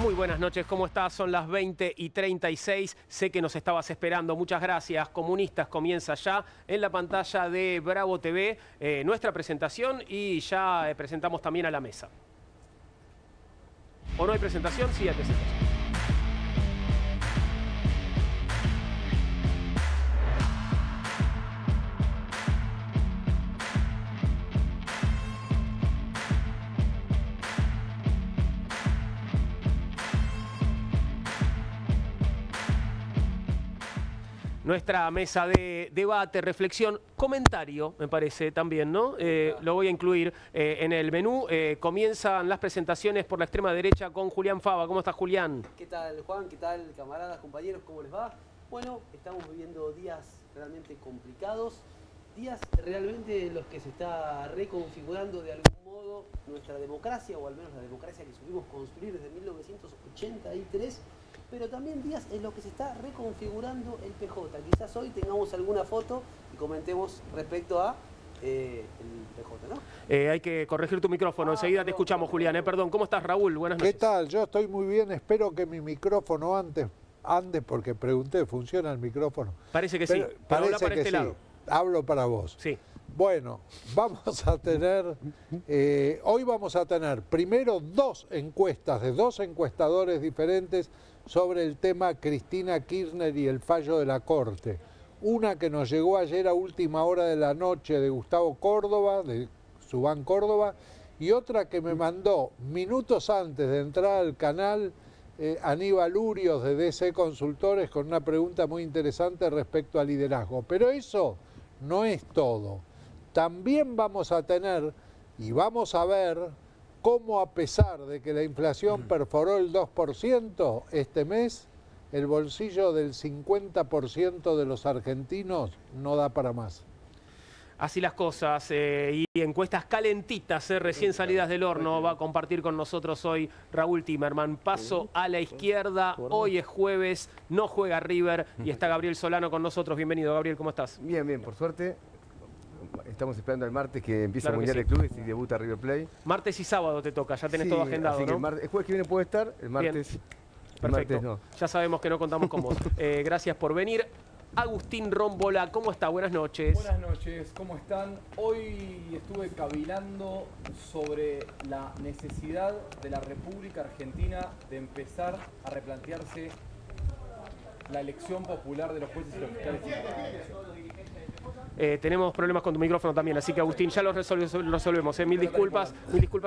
Muy buenas noches, ¿cómo estás? Son las 20:36. Sé que nos estabas esperando. Muchas gracias. Comunistas comienza ya en la pantalla de Bravo TV nuestra presentación y ya presentamos también a la mesa. ¿O no hay presentación? Sí, hay presentación. Nuestra mesa de debate, reflexión, comentario, me parece también, ¿no? Lo voy a incluir en el menú. Comienzan las presentaciones por la extrema derecha con Julián Fava. ¿Cómo estás, Julián? ¿Qué tal, Juan? ¿Qué tal, camaradas, compañeros? ¿Cómo les va? Bueno, estamos viviendo días realmente complicados, días realmente en los que se está reconfigurando de algún modo nuestra democracia, o al menos la democracia que supimos construir desde 1983, pero también días en los que se está reconfigurando el PJ. Quizás hoy tengamos alguna foto y comentemos respecto a el PJ, ¿no? Hay que corregir tu micrófono. Enseguida te escuchamos, Julián. Perdón, ¿cómo estás, Raúl? Buenas noches. ¿Qué tal? Yo estoy muy bien. Espero que mi micrófono ande porque pregunté, ¿funciona el micrófono? Parece que sí, pero habla para este lado. Hablo para vos. Sí. Bueno, vamos a tener, hoy vamos a tener primero dos encuestas de dos encuestadores diferentes sobre el tema Cristina Kirchner y el fallo de la Corte. Una que nos llegó ayer a última hora de la noche de Gustavo Córdoba, de Subán Córdoba, y otra que me mandó minutos antes de entrar al canal Aníbal Urios de DC Consultores con una pregunta muy interesante respecto al liderazgo. Pero eso no es todo. También vamos a tener y vamos a ver cómo, a pesar de que la inflación perforó el 2% este mes, el bolsillo del 50% de los argentinos no da para más. Así las cosas, y encuestas calentitas, recién salidas del horno, va a compartir con nosotros hoy Raúl Timerman. Paso a la izquierda, hoy es jueves, no juega River y está Gabriel Solano con nosotros. Bienvenido, Gabriel, ¿cómo estás? Bien, bien, por suerte. Estamos esperando el martes que empieza el Mundial sí. de Clubes y debuta River Plate. Martes y sábado te toca, ya tenés todo agendado, así que ¿no? el jueves que viene puede estar, el martes, Bien. el Perfecto, martes no. Ya sabemos que no contamos con vos. Gracias por venir. Agustín Rombola, ¿cómo está? Buenas noches. Buenas noches, ¿cómo están? Hoy estuve cavilando sobre la necesidad de la República Argentina de empezar a replantearse la elección popular de los jueces y los fiscales. Tenemos problemas con tu micrófono también, así que Agustín, ya lo resolvemos. Mil disculpas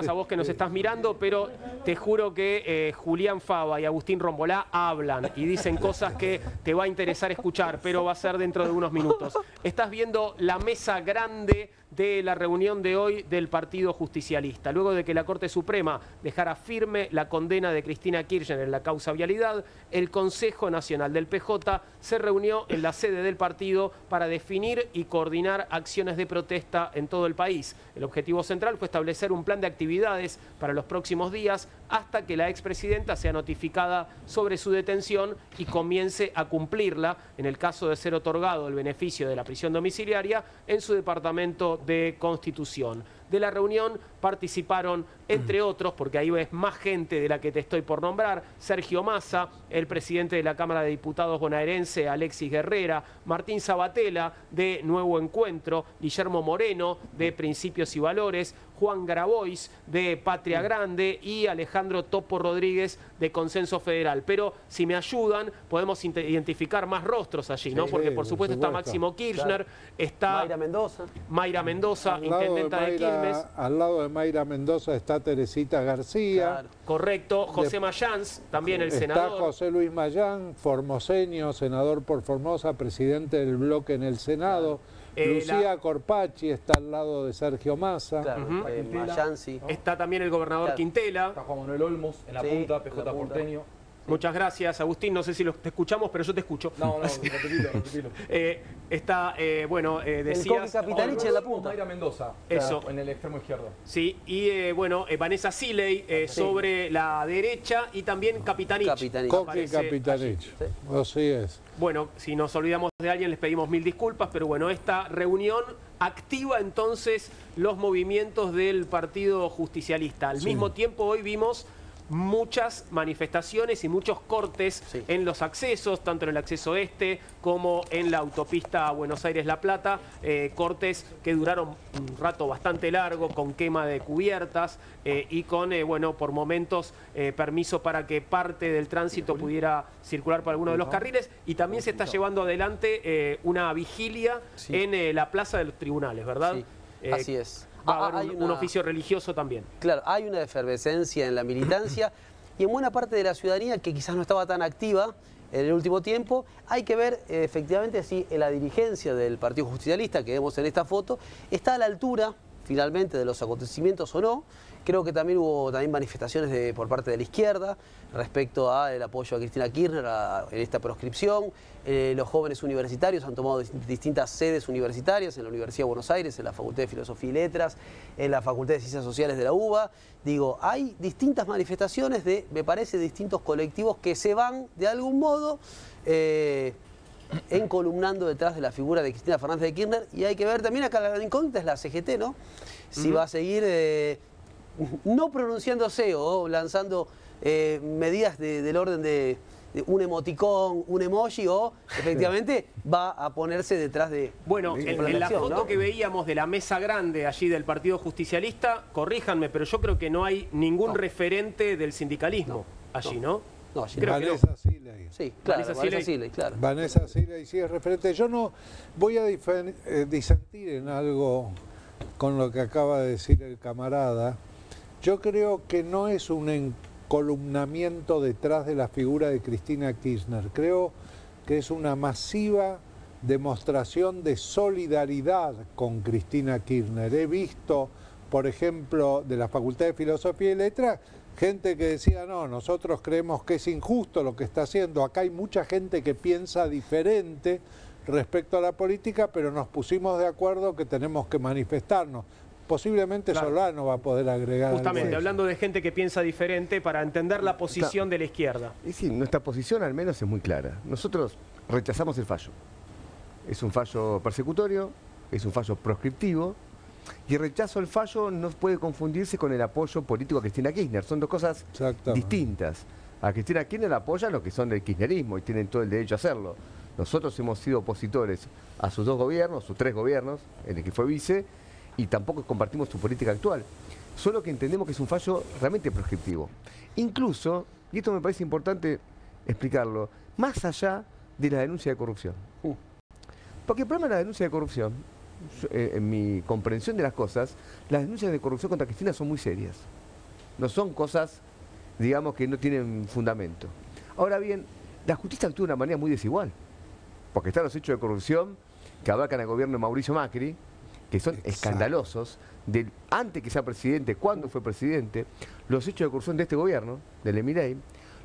a vos que nos estás mirando, pero te juro que Julián Fava y Agustín Rombolá hablan y dicen cosas que te va a interesar escuchar, pero va a ser dentro de unos minutos. Estás viendo la mesa grande de la reunión de hoy del Partido Justicialista. Luego de que la Corte Suprema dejara firme la condena de Cristina Kirchner en la causa vialidad, el Consejo Nacional del PJ se reunió en la sede del partido para definir y coordinar acciones de protesta en todo el país. El objetivo central fue establecer un plan de actividades para los próximos días hasta que la expresidenta sea notificada sobre su detención y comience a cumplirla en el caso de ser otorgado el beneficio de la prisión domiciliaria en su departamento de Constitución. De la reunión participaron, entre otros, porque ahí ves más gente de la que te estoy por nombrar, Sergio Massa, el presidente de la Cámara de Diputados bonaerense, Alexis Guerrera, Martín Sabatella, de Nuevo Encuentro, Guillermo Moreno, de Principios y Valores, Juan Grabois, de Patria Grande, y Alejandro Topo Rodríguez, de Consenso Federal. Pero si me ayudan, podemos identificar más rostros allí, ¿no? Sí, Porque por supuesto está Máximo Kirchner, Claro. está Mayra Mendoza, intendenta de Quilmes. Al lado de Mayra Mendoza está Teresita García. Claro. Correcto, José Mayans, también el senador. Está José Luis Mayán, formoseño, senador por Formosa, presidente del bloque en el Senado. Lucía Corpachi está al lado de Sergio Massa. Claro, Mayansi. Está también el gobernador Claro. Quintela. Está Juan Manuel Olmos en la punta, PJ en la punta. porteño. Muchas gracias, Agustín. No sé si te escuchamos, pero yo te escucho. No, repetilo. Está, bueno, El decías... Coqui Capitanich en la punta. Mayra Mendoza, Eso. en el extremo izquierdo. Sí, y bueno, Vanessa Siley sobre la derecha y también Capitanich. Capitanich. Coqui Aparece Capitanich. allí. Así es. Bueno, si nos olvidamos de alguien les pedimos mil disculpas, pero bueno, esta reunión activa entonces los movimientos del Partido Justicialista. Al mismo tiempo hoy vimos muchas manifestaciones y muchos cortes en los accesos, tanto en el acceso este como en la autopista Buenos Aires-La Plata, cortes que duraron un rato bastante largo, con quema de cubiertas y con, bueno, por momentos permiso para que parte del tránsito pudiera circular por alguno de los carriles, y también se está llevando adelante una vigilia en la Plaza de los Tribunales, ¿verdad? Sí, así es. Va a haber un oficio religioso también. Claro, hay una efervescencia en la militancia y en buena parte de la ciudadanía que quizás no estaba tan activa en el último tiempo. Hay que ver efectivamente si la dirigencia del Partido Justicialista que vemos en esta foto está a la altura finalmente de los acontecimientos o no. Creo que también hubo manifestaciones por parte de la izquierda respecto al apoyo a Cristina Kirchner en esta proscripción. Los jóvenes universitarios han tomado distintas sedes universitarias en la Universidad de Buenos Aires, en la Facultad de Filosofía y Letras, en la Facultad de Ciencias Sociales de la UBA. Digo, hay distintas manifestaciones me parece, distintos colectivos que se van de algún modo encolumnando detrás de la figura de Cristina Fernández de Kirchner. Y hay que ver también acá la incógnita es la CGT, ¿no? Si va a seguir no pronunciándose o lanzando medidas del orden de un emoticón, un emoji, o efectivamente va a ponerse detrás de... Bueno, en la foto, ¿no?, que veíamos de la mesa grande allí del Partido Justicialista, corríjanme, pero yo creo que no hay ningún referente del sindicalismo allí, ¿no? No, allí creo Vanessa Siley. Sí, claro, Vanessa Siley, claro. Vanessa Siley sí es referente. Yo no voy a disentir en algo con lo que acaba de decir el camarada. Yo creo que no es un encolumnamiento detrás de la figura de Cristina Kirchner. Creo que es una masiva demostración de solidaridad con Cristina Kirchner. He visto, por ejemplo, de la Facultad de Filosofía y Letras, gente que decía, no, nosotros creemos que es injusto lo que está haciendo. Acá hay mucha gente que piensa diferente respecto a la política, pero nos pusimos de acuerdo que tenemos que manifestarnos. Posiblemente claro. Solano va a poder agregar justamente, hablando de gente que piensa diferente para entender la posición de la izquierda. Y sí, nuestra posición al menos es muy clara. Nosotros rechazamos el fallo. Es un fallo persecutorio, es un fallo proscriptivo, y el rechazo al fallo no puede confundirse con el apoyo político a Cristina Kirchner. Son dos cosas distintas. A Cristina Kirchner apoyan los que son del kirchnerismo y tienen todo el derecho a hacerlo. Nosotros hemos sido opositores a sus dos gobiernos, sus tres gobiernos, en el que fue vice, y tampoco compartimos su política actual. Solo que entendemos que es un fallo realmente proscriptivo. Incluso, y esto me parece importante explicarlo, más allá de la denuncia de corrupción. Porque el problema de la denuncia de corrupción, en mi comprensión de las cosas, las denuncias de corrupción contra Cristina son muy serias. No son cosas, digamos, que no tienen fundamento. Ahora bien, la justicia actúa de una manera muy desigual. Porque están los hechos de corrupción que abarcan al gobierno de Mauricio Macri, que son escandalosos, antes que sea presidente, cuando fue presidente, los hechos de corrupción de este gobierno, del Milei,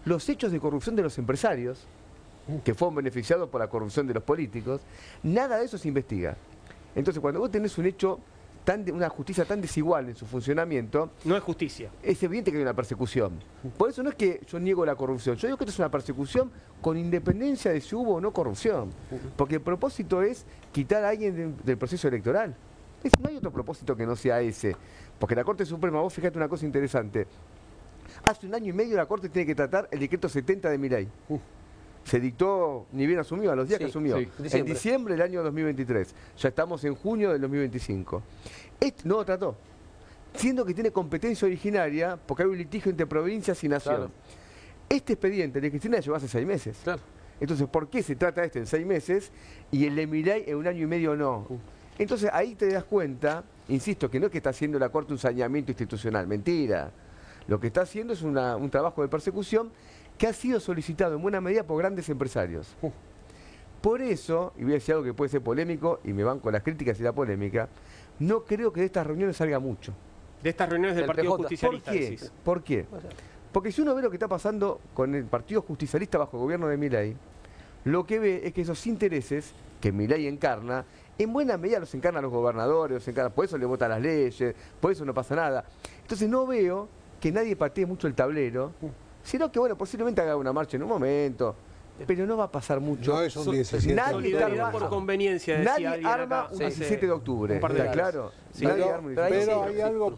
los hechos de corrupción de los empresarios, que fueron beneficiados por la corrupción de los políticos, nada de eso se investiga. Entonces, cuando vos tenés un hecho, una justicia tan desigual en su funcionamiento... No es justicia. Es evidente que hay una persecución. Por eso no es que yo niego la corrupción, yo digo que esto es una persecución con independencia de si hubo o no corrupción. Porque el propósito es quitar a alguien del proceso electoral. No hay otro propósito que no sea ese. Porque la Corte Suprema, vos fíjate una cosa interesante. Hace 1 año y medio la Corte tiene que tratar el decreto 70 de Milei. Se dictó, ni bien asumió, a los días que asumió. En diciembre del año 2023. Ya estamos en junio del 2025. No lo trató. Siendo que tiene competencia originaria, porque hay un litigio entre provincias y nación. Claro. Este expediente de Cristina llegó hace 6 meses. Claro. Entonces, ¿por qué se trata en 6 meses y el de Milei en 1 año y medio no? Entonces ahí te das cuenta, insisto, que no es que está haciendo la Corte un saneamiento institucional, mentira. Lo que está haciendo es un trabajo de persecución que ha sido solicitado en buena medida por grandes empresarios. Por eso, y voy a decir algo que puede ser polémico, y me banco las críticas y la polémica, no creo que de estas reuniones salga mucho. De estas reuniones del Partido Justicialista. ¿Por qué? ¿Por qué? Porque si uno ve lo que está pasando con el Partido Justicialista bajo el gobierno de Milei, lo que ve es que esos intereses que Milei encarna, en buena medida los encarnan los gobernadores, por eso le votan las leyes, por eso no pasa nada. Entonces no veo que nadie patee mucho el tablero, sino que, bueno, posiblemente haga una marcha en un momento, pero no va a pasar mucho. No es un 17. Solidaridad por conveniencia, decía nadie arma un 17 de octubre, ¿está claro? Sí, pero hay algo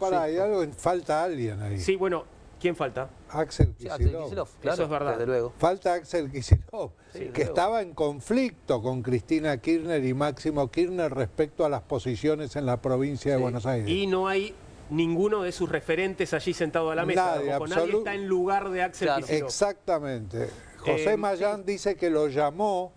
falta alguien ahí. Sí, bueno, ¿Quién falta? Axel Sí, Axel Kicillof. Kicillof, claro, Eso es verdad. desde luego. Falta Axel Kicillof, Sí, que luego. estaba en conflicto con Cristina Kirchner y Máximo Kirchner respecto a las posiciones en la provincia de Sí. Buenos Aires. Y no hay ninguno de sus referentes allí sentado a la mesa. Nadie, Tampoco. Nadie absolu- está en lugar de Axel Claro. Kicillof. Exactamente. José Mayán dice que lo llamó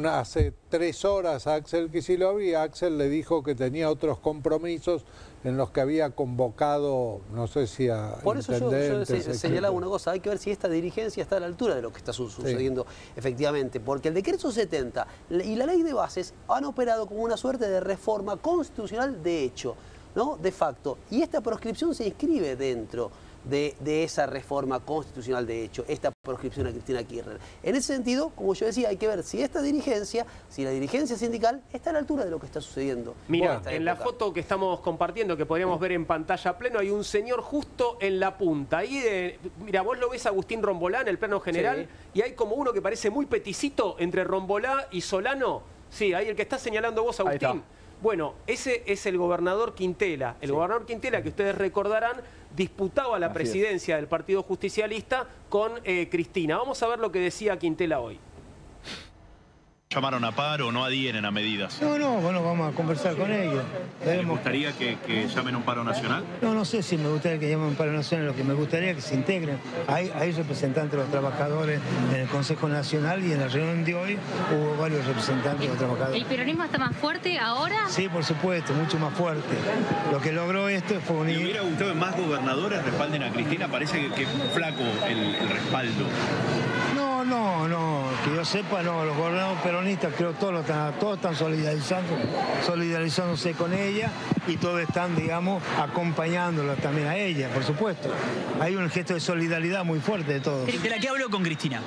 hace 3 horas a Axel Kicillof y Axel le dijo que tenía otros compromisos en los que había convocado, no sé si a Por eso yo intendentes, señalaba etcétera. una cosa, hay que ver si esta dirigencia está a la altura de lo que está sucediendo efectivamente, porque el decreto 70 y la ley de bases han operado como una suerte de reforma constitucional de hecho, ¿no? De facto, y esta proscripción se inscribe dentro de esa reforma constitucional de hecho, esta proscripción a Cristina Kirchner. En ese sentido, como yo decía, hay que ver si esta dirigencia, si la dirigencia sindical está a la altura de lo que está sucediendo. Mira, en esta en la época. foto que estamos compartiendo, que podríamos ver en pantalla pleno, hay un señor justo en la punta. Ahí, mira, vos lo ves a Agustín Rombolá en el plano general, y hay como uno que parece muy peticito entre Rombolá y Solano. Sí, ahí el que está señalando vos, Ahí Agustín. está. Bueno, ese es el gobernador Quintela. El gobernador Quintela, que ustedes recordarán, disputaba la Así presidencia del Partido Justicialista con Cristina. Vamos a ver lo que decía Quintela hoy. ¿Llamaron a paro o no adhieren a medidas? No, bueno, vamos a conversar con ellos. ¿Les Veremos. gustaría que llamen a un paro nacional? No sé si me gustaría que llamen paro nacional, lo que me gustaría es que se integren. Hay representantes de los trabajadores en el Consejo Nacional y en la reunión de hoy hubo varios representantes de los ¿El trabajadores. peronismo está más fuerte ahora? Sí, por supuesto, mucho más fuerte. Lo que logró esto fue ¿Le unir... hubiera gustado que más gobernadores respalden a Cristina? Parece que flaco el respaldo. No, que yo sepa, no, los gobernadores peronistas creo todos están solidarizándose con ella y todos están, digamos, acompañándola también a ella, por supuesto. Hay un gesto de solidaridad muy fuerte de todos. ¿De la que habló con Cristina?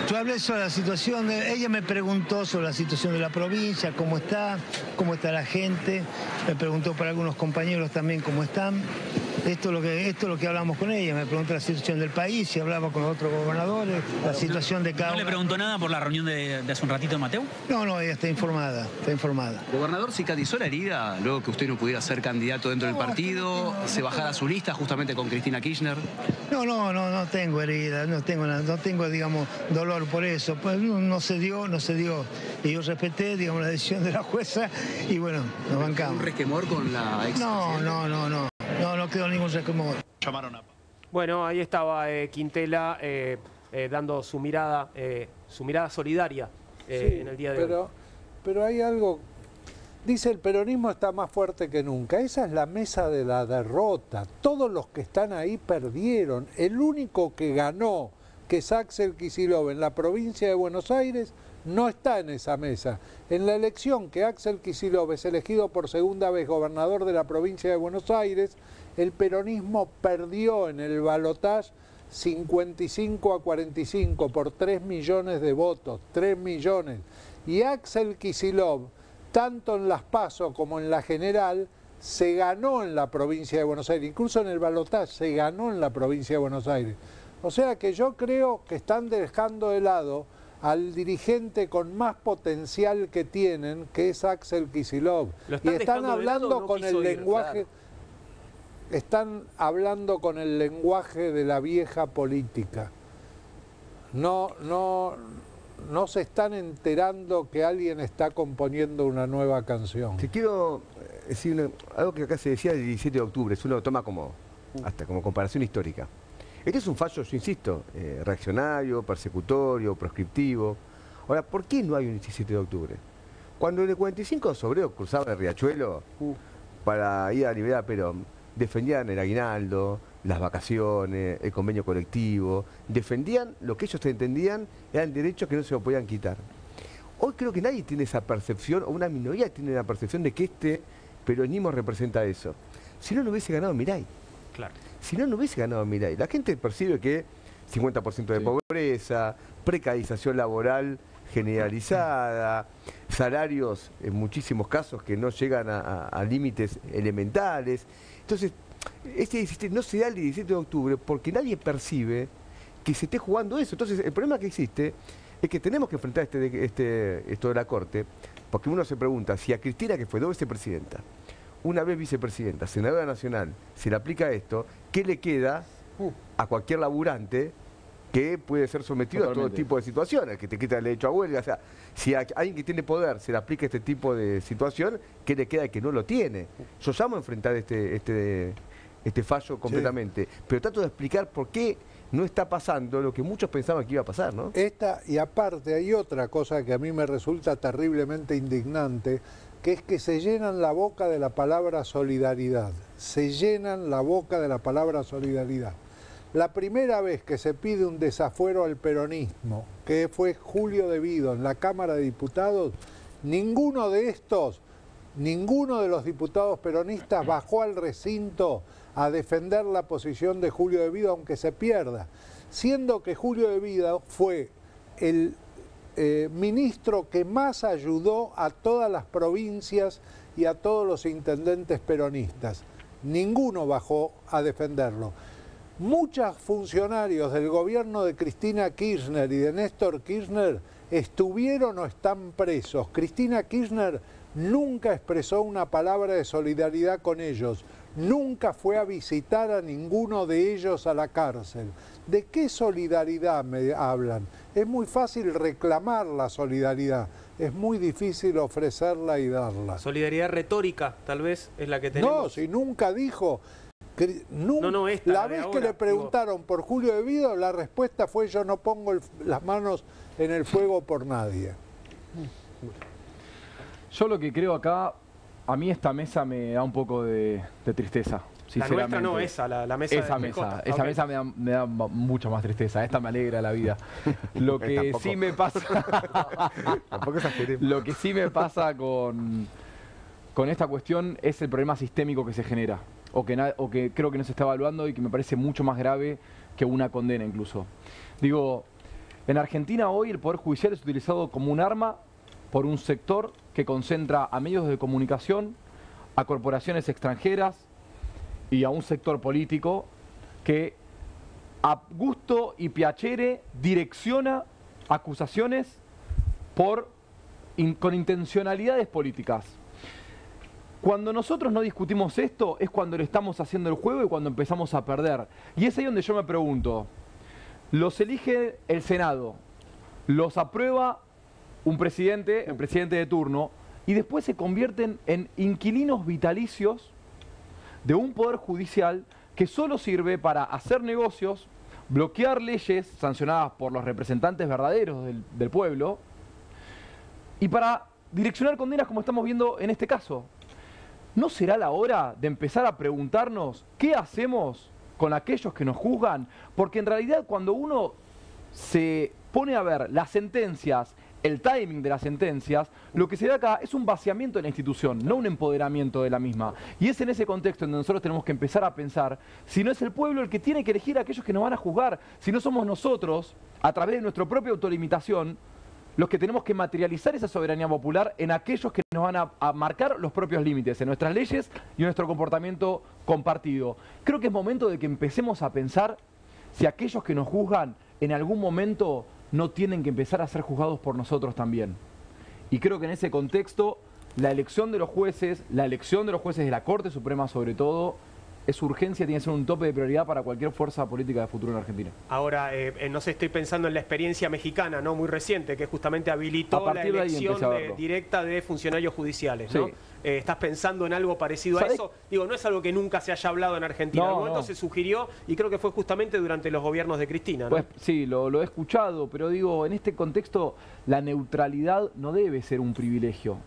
Yo hablé sobre la situación, ella me preguntó sobre la situación de la provincia, cómo está la gente, me preguntó para algunos compañeros también cómo están. Esto es lo que hablamos con ella, me preguntó la situación del país y hablaba con los otros gobernadores, la situación de cada ¿No le uno. preguntó nada por la reunión de hace un ratito de Mateu? No, ella está informada. Gobernador, cicatrizó la herida luego que usted no pudiera ser candidato dentro del partido, se bajara su lista justamente con Cristina Kirchner. No tengo herida, no tengo, digamos, dolor por eso. Pues no se dio. Y yo respeté, digamos, la decisión de la jueza y bueno, nos bancamos. ¿Un resquemor con la ex? No quedó ningún resquemor. Llamaron a paro. Bueno, ahí estaba Quintela dando su mirada solidaria en el día de hoy. Pero hay algo, dice el peronismo está más fuerte que nunca, esa es la mesa de la derrota, todos los que están ahí perdieron, el único que ganó, que es Axel Kicillof en la provincia de Buenos Aires, no está en esa mesa. En la elección que Axel Kicillof es elegido por segunda vez gobernador de la provincia de Buenos Aires, el peronismo perdió en el balotaje 55-45 por 3 millones de votos, 3 millones. Y Axel Kicillof, tanto en las PASO como en la general, se ganó en la provincia de Buenos Aires, incluso en el balotaje se ganó en la provincia de Buenos Aires. O sea que yo creo que están dejando de lado al dirigente con más potencial que tienen, que es Axel Kicillof. ¿Lo Y están están dejando de lado hablando o no con quiso el ir? lenguaje... Claro. Están hablando con el lenguaje de la vieja política. No se están enterando que alguien está componiendo una nueva canción. Te quiero decir algo que acá se decía el 17 de octubre, si uno lo toma hasta como comparación histórica. Este es un fallo, yo insisto, reaccionario, persecutorio, proscriptivo. Ahora, ¿por qué no hay un 17 de octubre? Cuando en el 45 los obreros cruzaban el riachuelo para ir a liberar a Perón, defendían el aguinaldo, las vacaciones, el convenio colectivo, defendían lo que ellos entendían eran derechos que no se lo podían quitar. Hoy creo que nadie tiene esa percepción, o una minoría tiene la percepción de que este peronismo representa eso. Si no, no hubiese ganado Milei. Claro. Si no, no hubiese ganado Milei. La gente percibe que 50% de pobreza, precarización laboral generalizada, salarios en muchísimos casos que no llegan a límites elementales. Entonces, no se da el 17 de octubre porque nadie percibe que se esté jugando eso. Entonces, el problema que existe es que tenemos que enfrentar esto de la Corte, porque uno se pregunta si a Cristina, que fue 2 veces presidenta, una vez vicepresidenta, senadora nacional, se le aplica esto, ¿qué le queda a cualquier laburante que puede ser sometido a todo tipo de situaciones, que te quita el derecho a huelga. O sea, si a alguien que tiene poder se le aplica este tipo de situación, ¿qué le queda al que no lo tiene? Yo llamo a enfrentar este fallo completamente, pero trato de explicar por qué no está pasando lo que muchos pensaban que iba a pasar, ¿no? Y aparte hay otra cosa que a mí me resulta terriblemente indignante, que es que se llenan la boca de la palabra solidaridad. Se llenan la boca de la palabra solidaridad. La primera vez que se pide un desafuero al peronismo, que fue Julio De Vido en la Cámara de Diputados, ninguno de los diputados peronistas bajó al recinto a defender la posición de Julio De Vido, aunque se pierda, siendo que Julio De Vido fue el ministro que más ayudó a todas las provincias y a todos los intendentes peronistas. Ninguno bajó a defenderlo. Muchos funcionarios del gobierno de Cristina Kirchner y de Néstor Kirchner estuvieron o están presos. Cristina Kirchner nunca expresó una palabra de solidaridad con ellos, nunca fue a visitar a ninguno de ellos a la cárcel. ¿De qué solidaridad me hablan? Es muy fácil reclamar la solidaridad, es muy difícil ofrecerla y darla. Solidaridad retórica, tal vez, es la que tenemos. No, si nunca dijo... la vez que le preguntaron por Julio De Vido, la respuesta fue: yo no pongo las manos en el fuego por nadie. Yo lo que creo acá, a mí esta mesa me da un poco de tristeza. La nuestra no, esa, la mesa esa de mesa, Costa. esa mesa me da mucha más tristeza. Esta me alegra la vida. Lo que sí me pasa... Lo que sí me pasa con esta cuestión es el problema sistémico que se genera. O que creo que no se está evaluando y que me parece mucho más grave que una condena incluso. Digo, en Argentina hoy el Poder Judicial es utilizado como un arma por un sector que concentra a medios de comunicación, a corporaciones extranjeras y a un sector político que a gusto y piacere direcciona acusaciones con intencionalidades políticas. Cuando nosotros no discutimos esto es cuando le estamos haciendo el juego y cuando empezamos a perder. Y es ahí donde yo me pregunto, los elige el Senado, los aprueba el presidente de turno, y después se convierten en inquilinos vitalicios de un poder judicial que solo sirve para hacer negocios, bloquear leyes sancionadas por los representantes verdaderos del pueblo y para direccionar condenas como estamos viendo en este caso. ¿No será la hora de empezar a preguntarnos qué hacemos con aquellos que nos juzgan? Porque en realidad cuando uno se pone a ver las sentencias, el timing de las sentencias, lo que se ve acá es un vaciamiento de la institución, no un empoderamiento de la misma. Y es en ese contexto en donde nosotros tenemos que empezar a pensar si no es el pueblo el que tiene que elegir a aquellos que nos van a juzgar, si no somos nosotros, a través de nuestra propia autolimitación, los que tenemos que materializar esa soberanía popular en aquellos que nos van a marcar los propios límites, en nuestras leyes y en nuestro comportamiento compartido. Creo que es momento de que empecemos a pensar si aquellos que nos juzgan en algún momento no tienen que empezar a ser juzgados por nosotros también. Y creo que en ese contexto, la elección de los jueces de la Corte Suprema sobre todo, es urgencia, tiene que ser un tope de prioridad para cualquier fuerza política de futuro en Argentina. Ahora, no sé, estoy pensando en la experiencia mexicana, ¿no? Muy reciente, que justamente habilitó la elección directa de funcionarios judiciales, ¿no? Sí. ¿Estás pensando en algo parecido a eso? Digo, no es algo que nunca se haya hablado en Argentina. En algún momento se sugirió y creo que fue justamente durante los gobiernos de Cristina, ¿no? Pues sí, lo he escuchado, pero digo, en este contexto la neutralidad no debe ser un privilegio.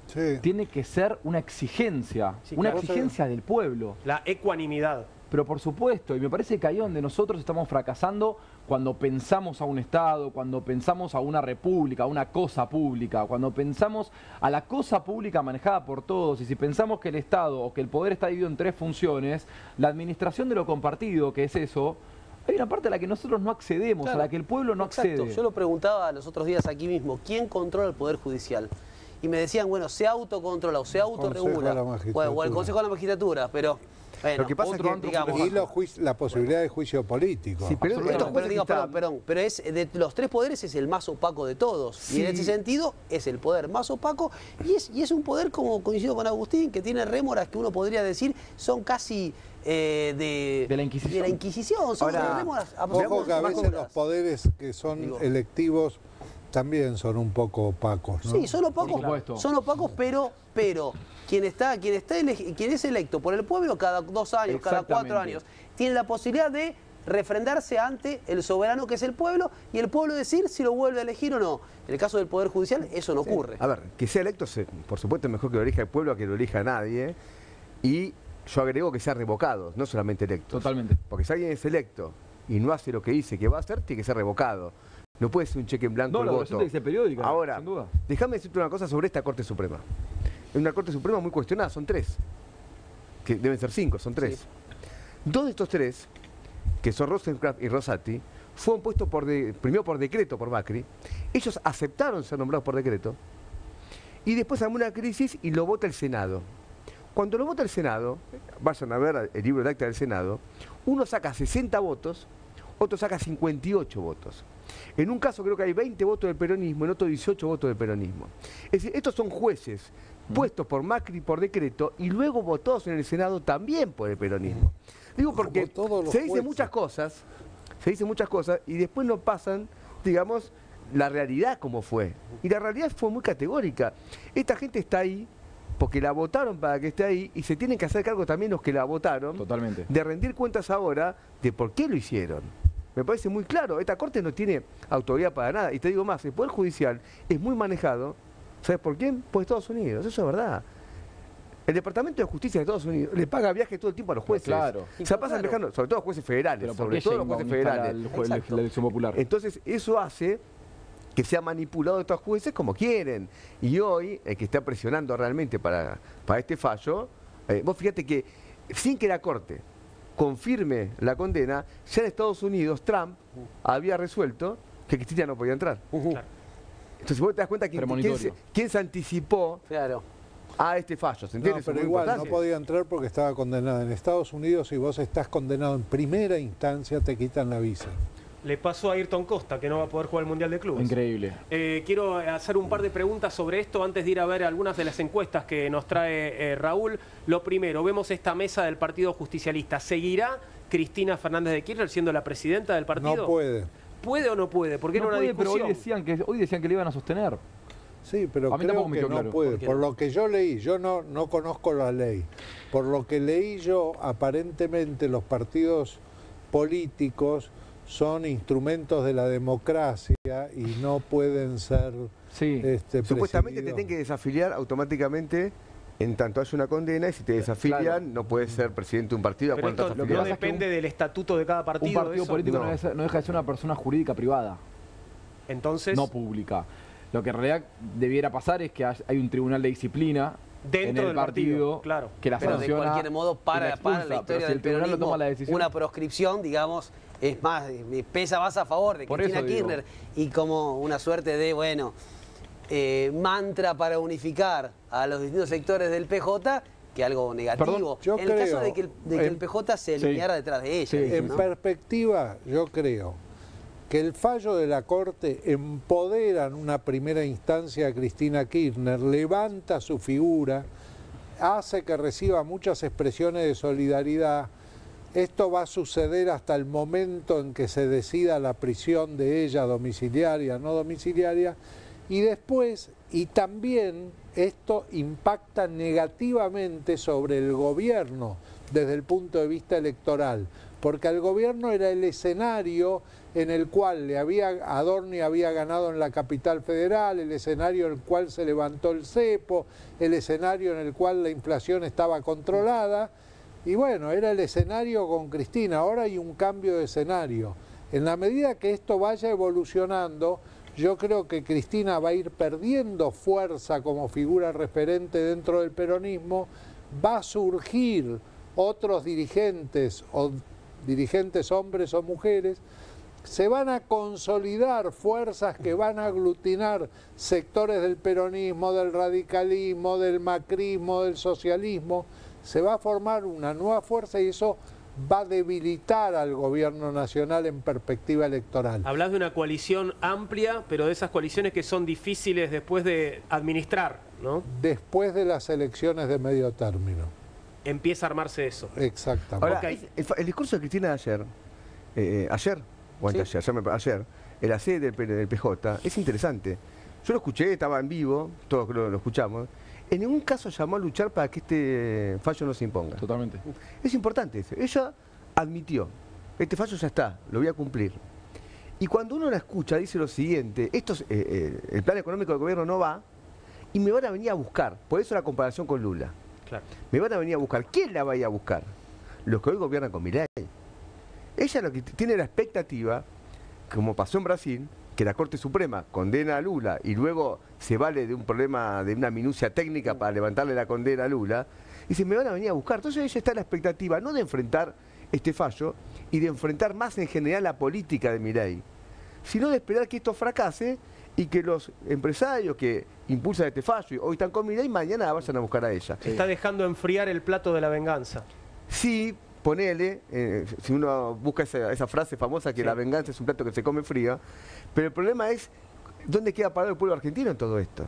Sí. Tiene que ser una exigencia, una exigencia del pueblo. La ecuanimidad. Pero por supuesto, y me parece que ahí donde nosotros estamos fracasando cuando pensamos a un Estado, cuando pensamos a una república, a una cosa pública, cuando pensamos a la cosa pública manejada por todos, y si pensamos que el Estado o que el poder está dividido en tres funciones, la administración de lo compartido, que es eso, hay una parte a la que nosotros no accedemos, claro, a la que el pueblo no accede. Yo lo preguntaba los otros días aquí mismo, ¿quién controla el Poder Judicial? Y me decían, bueno, se autocontrola o se autorregula. O el Consejo de la Magistratura, pero Bueno, Lo que pasa es que, digamos, y la posibilidad de juicio político. Sí, pero pero es de los tres poderes es el más opaco de todos. Sí. Y en ese sentido es el poder más opaco y es un poder, como coincido con Agustín, que tiene rémoras que uno podría decir son casi de la Inquisición. Son rémoras ojo que a veces los poderes que son electivos también son un poco opacos, ¿no? Sí, son opacos, pero quien es electo por el pueblo cada 2 años, cada 4 años, tiene la posibilidad de refrendarse ante el soberano que es el pueblo y el pueblo decir si lo vuelve a elegir o no. En el caso del Poder Judicial eso no ocurre. A ver, que sea electo, por supuesto es mejor que lo elija el pueblo a que lo elija nadie, y yo agrego que sea revocado, no solamente electo. Totalmente. Porque si alguien es electo y no hace lo que dice que va a hacer, tiene que ser revocado. No puede ser un cheque en blanco el voto. Tiene que ser periódica, ahora, sin duda. déjame decirte una cosa sobre esta Corte Suprema. Es una Corte Suprema muy cuestionada, son 3. Que deben ser 5, son 3. Sí. 2 de estos 3, que son Rosencrantz y Rosati, fueron puestos primero por decreto por Macri. Ellos aceptaron ser nombrados por decreto. Y después hay una crisis y lo vota el Senado. Cuando lo vota el Senado, vayan a ver el libro de acta del Senado, uno saca 60 votos, otro saca 58 votos. En un caso creo que hay 20 votos del peronismo, en otro 18 votos del peronismo. Es decir, estos son jueces puestos por Macri por decreto y luego votados en el Senado también por el peronismo. Digo porque se dicen muchas cosas, y después no pasan, digamos, la realidad como fue. Y la realidad fue muy categórica. Esta gente está ahí porque la votaron para que esté ahí y se tienen que hacer cargo también los que la votaron. Totalmente. De rendir cuentas ahora de por qué lo hicieron. Me parece muy claro, esta Corte no tiene autoridad para nada. Y te digo más, el Poder Judicial es muy manejado, ¿sabes por quién? Por Estados Unidos, eso es verdad. El Departamento de Justicia de Estados Unidos le paga viajes todo el tiempo a los jueces. Claro. O sea, pasan viajando, sobre todo a jueces federales, sobre todo a los jueces federales. La elección popular. Entonces, eso hace que sea manipulado estos jueces como quieren. Y hoy, el que está presionando realmente para este fallo, vos fíjate que sin que la Corte confirme la condena, ya en Estados Unidos Trump había resuelto que Cristina no podía entrar. Entonces vos te das cuenta quién se anticipó a este fallo. ¿Se entiende? No, pero igual no podía entrar porque estaba condenada. En Estados Unidos, si vos estás condenado en primera instancia, te quitan la visa. Le pasó a Ayrton Costa, que no va a poder jugar el Mundial de Clubes. Increíble. Quiero hacer un par de preguntas sobre esto antes de ir a ver algunas de las encuestas que nos trae Raúl. Lo primero, vemos esta mesa del Partido Justicialista. ¿Seguirá Cristina Fernández de Kirchner siendo la presidenta del partido? No puede. ¿Puede o no puede? Porque no era una puede, discusión. pero hoy decían que le iban a sostener. Sí, pero creo que no puede. Por lo que yo leí, yo no conozco la ley. Por lo que leí yo, aparentemente los partidos políticos son instrumentos de la democracia y no pueden ser supuestamente te tienen que desafiliar automáticamente en tanto haya una condena, y si te desafilian no puedes ser presidente de un partido. Pero esto no depende del estatuto de cada partido. Un partido político no deja de ser una persona jurídica privada. Entonces, no pública. Lo que en realidad debiera pasar es que hay un tribunal de disciplina dentro del partido, claro, que la sanciona. De cualquier modo, para la historia del peronismo, toma la decisión, una proscripción, digamos, es más, pesa más a favor de Cristina Kirchner, y como una suerte de, mantra para unificar a los distintos sectores del PJ, que algo negativo. En el caso de que el PJ se alineara detrás de ella. En perspectiva, yo creo que el fallo de la Corte empodera en una primera instancia a Cristina Kirchner, levanta su figura, hace que reciba muchas expresiones de solidaridad. Esto va a suceder hasta el momento en que se decida la prisión de ella, domiciliaria, no domiciliaria, y después, y también esto impacta negativamente sobre el gobierno desde el punto de vista electoral, porque el gobierno era el escenario en el cual Adorni había ganado en la capital federal, el escenario en el cual se levantó el cepo, el escenario en el cual la inflación estaba controlada. Y bueno, era el escenario con Cristina. Ahora hay un cambio de escenario. En la medida que esto vaya evolucionando, yo creo que Cristina va a ir perdiendo fuerza como figura referente dentro del peronismo. Va a surgir otros dirigentes, o dirigentes hombres o mujeres. Se van a consolidar fuerzas que van a aglutinar sectores del peronismo, del radicalismo, del macrismo, del socialismo. se va a formar una nueva fuerza y eso va a debilitar al gobierno nacional en perspectiva electoral. Hablas de una coalición amplia, pero de esas coaliciones que son difíciles después de administrar, ¿no? Después de las elecciones de medio término. Empieza a armarse eso. Exactamente. Ahora, Okay. el discurso de Cristina de ayer, ayer, en la sede del PJ, es interesante. Yo lo escuché, estaba en vivo, todos lo escuchamos. En ningún caso llamó a luchar para que este fallo no se imponga. Totalmente. Es importante eso. Ella admitió, este fallo ya está, lo voy a cumplir. Y cuando uno la escucha, dice lo siguiente, el plan económico del gobierno no va y me van a venir a buscar. Por eso la comparación con Lula. Claro. Me van a venir a buscar. ¿Quién la va a ir a buscar? Los que hoy gobiernan con Milei. Ella lo que tiene la expectativa, como pasó en Brasil, que la Corte Suprema condena a Lula y luego se vale de un problema, de una minucia técnica para levantarle la condena a Lula, y dice, me van a venir a buscar. Entonces ella está en la expectativa no de enfrentar este fallo y de enfrentar más en general la política de Milei, sino de esperar que esto fracase y que los empresarios que impulsan este fallo y hoy están con Milei, mañana la vayan a buscar a ella. Está dejando enfriar el plato de la venganza. Sí, ponele, si uno busca esa frase famosa que la venganza es un plato que se come fría, pero el problema es dónde queda parado el pueblo argentino en todo esto.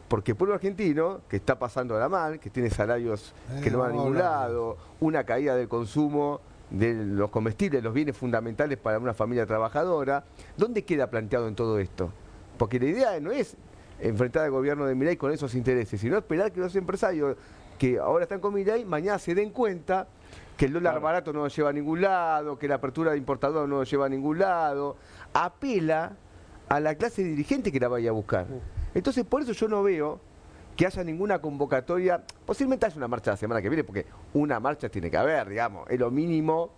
Porque el pueblo argentino, que está pasándola mal, que tiene salarios que no van a ningún lado, una caída del consumo de los comestibles, los bienes fundamentales para una familia trabajadora, ¿dónde queda planteado en todo esto? Porque la idea no es enfrentar al gobierno de Milei con esos intereses, sino esperar que los empresarios que ahora están con Milei mañana se den cuenta que el dólar barato no lo lleva a ningún lado, que la apertura de importador no lo lleva a ningún lado. Apela a la clase dirigente que la vaya a buscar. Entonces, por eso yo no veo que haya ninguna convocatoria. Posiblemente haya una marcha la semana que viene, porque una marcha tiene que haber, digamos, es lo mínimo,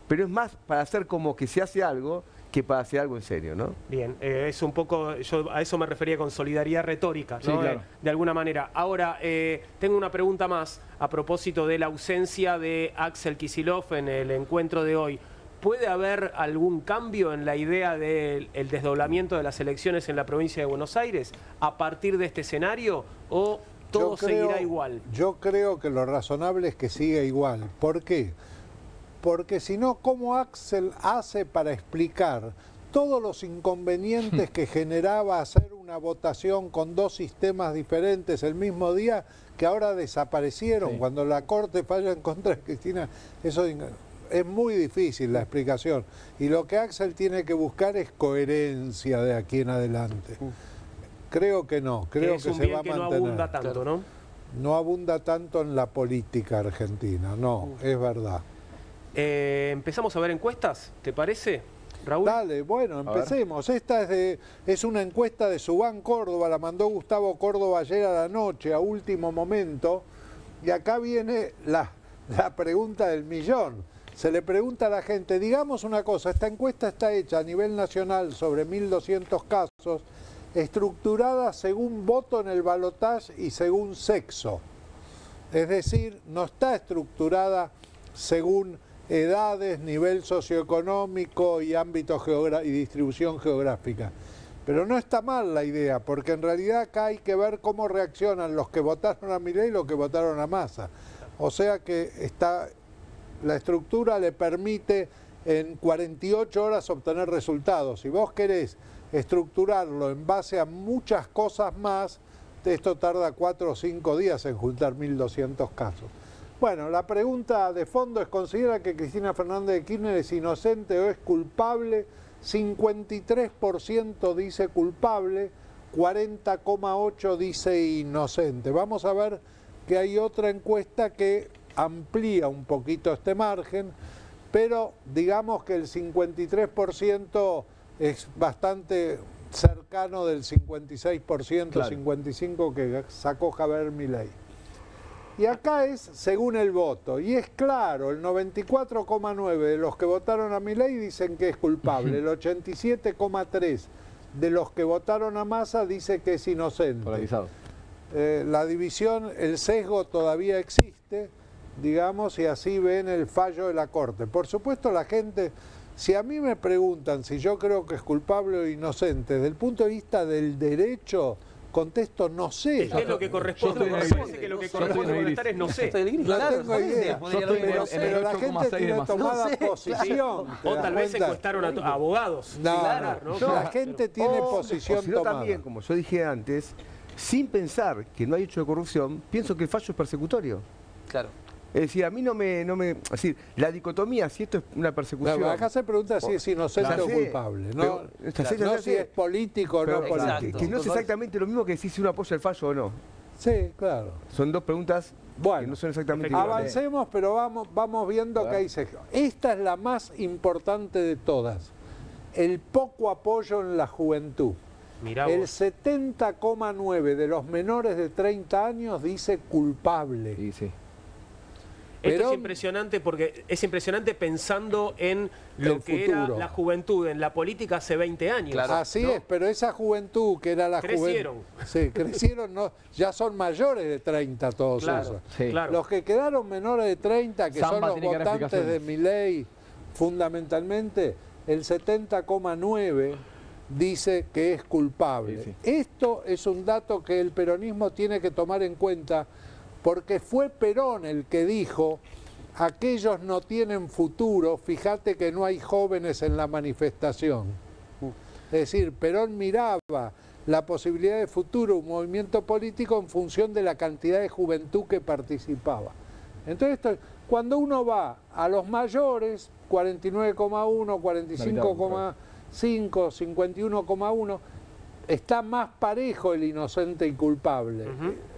pero es más para hacer como que se hace algo que para hacer algo en serio, ¿no? Bien, es un poco, yo a eso me refería con solidaridad retórica, ¿no? Sí, claro. De alguna manera. Ahora, tengo una pregunta más a propósito de la ausencia de Axel Kicillof en el encuentro de hoy. ¿Puede haber algún cambio en la idea del desdoblamiento de las elecciones en la provincia de Buenos Aires a partir de este escenario o todo seguirá igual? Yo creo que lo razonable es que siga igual. ¿Por qué? Porque si no, ¿cómo Axel hace para explicar todos los inconvenientes que generaba hacer una votación con dos sistemas diferentes el mismo día que ahora desaparecieron? Cuando la Corte falla en contra de Cristina, eso es muy difícil la explicación. Y lo que Axel tiene que buscar es coherencia de aquí en adelante. Creo que no, creo que se va a mantener. No abunda tanto, ¿no? No abunda tanto en la política argentina, no, es verdad. ¿Empezamos a ver encuestas? ¿Te parece, Raúl? Dale, bueno, empecemos. Esta es una encuesta de Subán Córdoba, la mandó Gustavo Córdoba ayer a la noche, a último momento. Y acá viene la pregunta del millón. Se le pregunta a la gente, digamos una cosa, esta encuesta está hecha a nivel nacional sobre 1.200 casos, estructurada según voto en el balotaje y según sexo. Es decir, no está estructurada según edades, nivel socioeconómico y ámbito y distribución geográfica. Pero no está mal la idea, porque en realidad acá hay que ver cómo reaccionan los que votaron a Milei y los que votaron a Massa. O sea que la estructura le permite en 48 horas obtener resultados. Si vos querés estructurarlo en base a muchas cosas más, esto tarda 4 o 5 días en juntar 1.200 casos. Bueno, la pregunta de fondo es, ¿considera que Cristina Fernández de Kirchner es inocente o es culpable? 53% dice culpable, 40,8% dice inocente. Vamos a ver que hay otra encuesta que amplía un poquito este margen, pero digamos que el 53% es bastante cercano del 56%, claro. 55% que sacó Javier Milei. Y acá es según el voto, y es claro, el 94,9% de los que votaron a Milei dicen que es culpable, el 87,3% de los que votaron a Massa dice que es inocente. Polarizado. La división, el sesgo todavía existe, digamos, y así ven el fallo de la Corte. Por supuesto, la gente, si a mí me preguntan si yo creo que es culpable o inocente, desde el punto de vista del derecho, contesto no sé. Es lo que corresponde. Me parece que lo que corresponde contestar es no sé. No tengo idea. Pero la gente tiene tomada posición. O tal vez encuestaron a abogados. La gente tiene posición sino tomada. también, como yo dije antes, sin pensar que no hay hecho de corrupción, pienso que el fallo es persecutorio. Claro. Es decir, a mí no me es decir, la dicotomía, si esto es una persecución. Claro, acá se pregunta si es inocente o culpable, ¿no? No si es político o no político. Que no es exactamente lo mismo que decir si uno apoya el fallo o no. Sí, claro. Son dos preguntas que no son exactamente iguales. Avancemos, pero vamos viendo que hay sesgo. Esta es la más importante de todas. El poco apoyo en la juventud. Mirá El vos. 70,9% de los menores de 30 años dice culpable. Sí, sí. Esto es impresionante porque es impresionante pensando en lo que era la juventud en la política hace 20 años. Claro. Así es, pero esa juventud que era la juventud... Crecieron. Sí, crecieron, ya son mayores de 30 todos esos. Sí. Los que quedaron menores de 30, que Samba son los tiene que dar votantes de Milei, fundamentalmente, el 70,9% dice que es culpable. Sí, sí. Esto es un dato que el peronismo tiene que tomar en cuenta, porque fue Perón el que dijo: aquellos no tienen futuro, fíjate que no hay jóvenes en la manifestación. Es decir, Perón miraba la posibilidad de futuro, un movimiento político en función de la cantidad de juventud que participaba. Entonces, cuando uno va a los mayores, 49,1, 45,5, 51,1, está más parejo el inocente y culpable.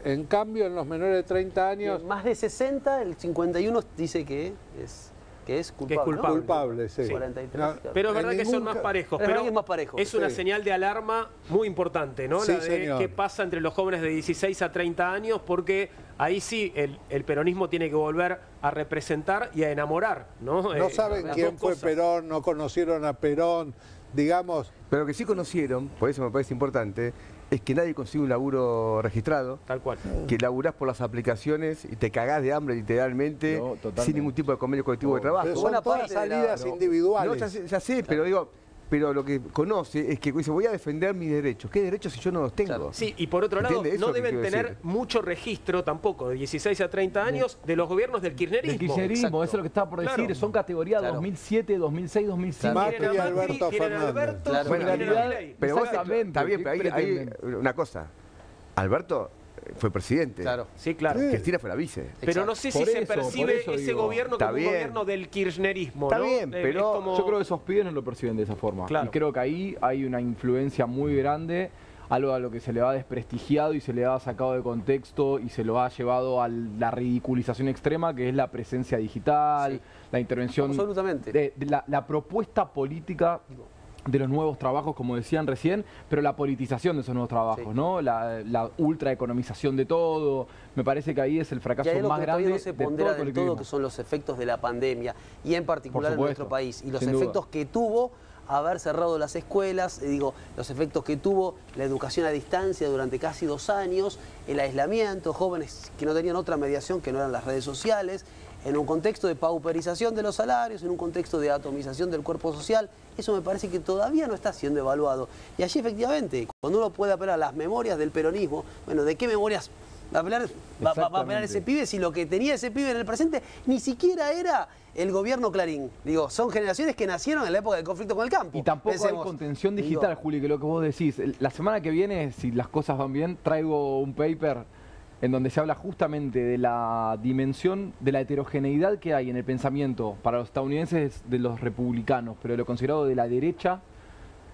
En cambio, en los menores de 30 años... Más de 60, el 51 dice que es culpable. Culpable, sí. 43. No, pero es verdad que son más parejos. Pero es más parejo. Es una señal de alarma muy importante, ¿no? Sí, la de señor. qué pasa entre los jóvenes de 16 a 30 años, porque ahí sí el peronismo tiene que volver a representar y a enamorar, ¿no? No saben quién fue Perón, no conocieron a Perón, digamos... Pero que sí conocieron, por eso me parece importante, es que nadie consigue un laburo registrado. Tal cual. Que laburás por las aplicaciones y te cagás de hambre literalmente, sin ningún tipo de convenio colectivo de trabajo. Pero son todas salidas individuales. No, ya sé, pero digo... Pero lo que conoce es que dice, voy a defender mis derechos. ¿Qué derechos si yo no los tengo? Claro. Sí, y por otro lado, no deben tener mucho registro tampoco, de 16 a 30 años, de los gobiernos del kirchnerismo. Del kirchnerismo, eso es lo que estaba por decir. Claro. Son categorías 2007, 2006, 2005. Macri y Alberto Fernández. Claro. Bueno, pero está bien, pero hay una cosa. Alberto fue presidente. Claro. Sí, claro. Cristina fue la vice. Pero no sé si se percibe ese gobierno como un gobierno del kirchnerismo. Está ¿no? bien, pero como... yo creo que esos pibes no lo perciben de esa forma. Claro. Y creo que ahí hay una influencia muy grande, algo a lo que se le ha desprestigiado y se le ha sacado de contexto y se lo ha llevado a la ridiculización extrema, que es la presencia digital, la intervención, absolutamente, la propuesta política de los nuevos trabajos, como decían recién, pero la politización de esos nuevos trabajos, ¿no? La ultraeconomización de todo. Me parece que ahí es el fracaso más grande no se pondera del todo, que son los efectos de la pandemia, y en particular en nuestro país, y los efectos que tuvo haber cerrado las escuelas, los efectos que tuvo la educación a distancia durante casi 2 años, el aislamiento, jóvenes que no tenían otra mediación que no eran las redes sociales, en un contexto de pauperización de los salarios, en un contexto de atomización del cuerpo social. Eso me parece que todavía no está siendo evaluado. Y allí efectivamente, cuando uno puede apelar a las memorias del peronismo, bueno, ¿de qué memorias va a apelar ese pibe si lo que tenía ese pibe en el presente ni siquiera era el gobierno Clarín? Son generaciones que nacieron en la época del conflicto con el campo. Y tampoco hay contención digital, Juli, que lo que vos decís. La semana que viene, si las cosas van bien, traigo un paper en donde se habla justamente de la dimensión, de la heterogeneidad que hay en el pensamiento para los estadounidenses de los republicanos, pero de lo considerado de la derecha,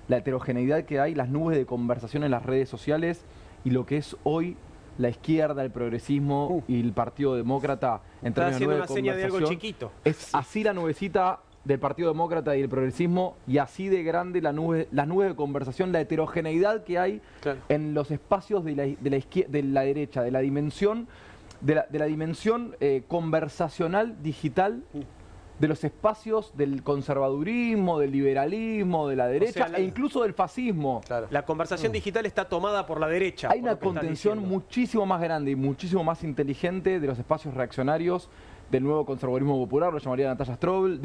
la heterogeneidad que hay, las nubes de conversación en las redes sociales y lo que es hoy la izquierda, el progresismo y el Partido Demócrata en términos de nube de conversación. Seña de algo chiquito. Es así la nubecita del Partido Demócrata y el progresismo, y así de grande las nubes de conversación, la heterogeneidad que hay en los espacios de la derecha, de la dimensión conversacional digital, de los espacios del conservadurismo, del liberalismo, de la derecha, e incluso del fascismo. La conversación digital está tomada por la derecha. Hay una contención muchísimo más grande y muchísimo más inteligente de los espacios reaccionarios del nuevo conservadurismo popular, lo llamaría Natalia Strobel.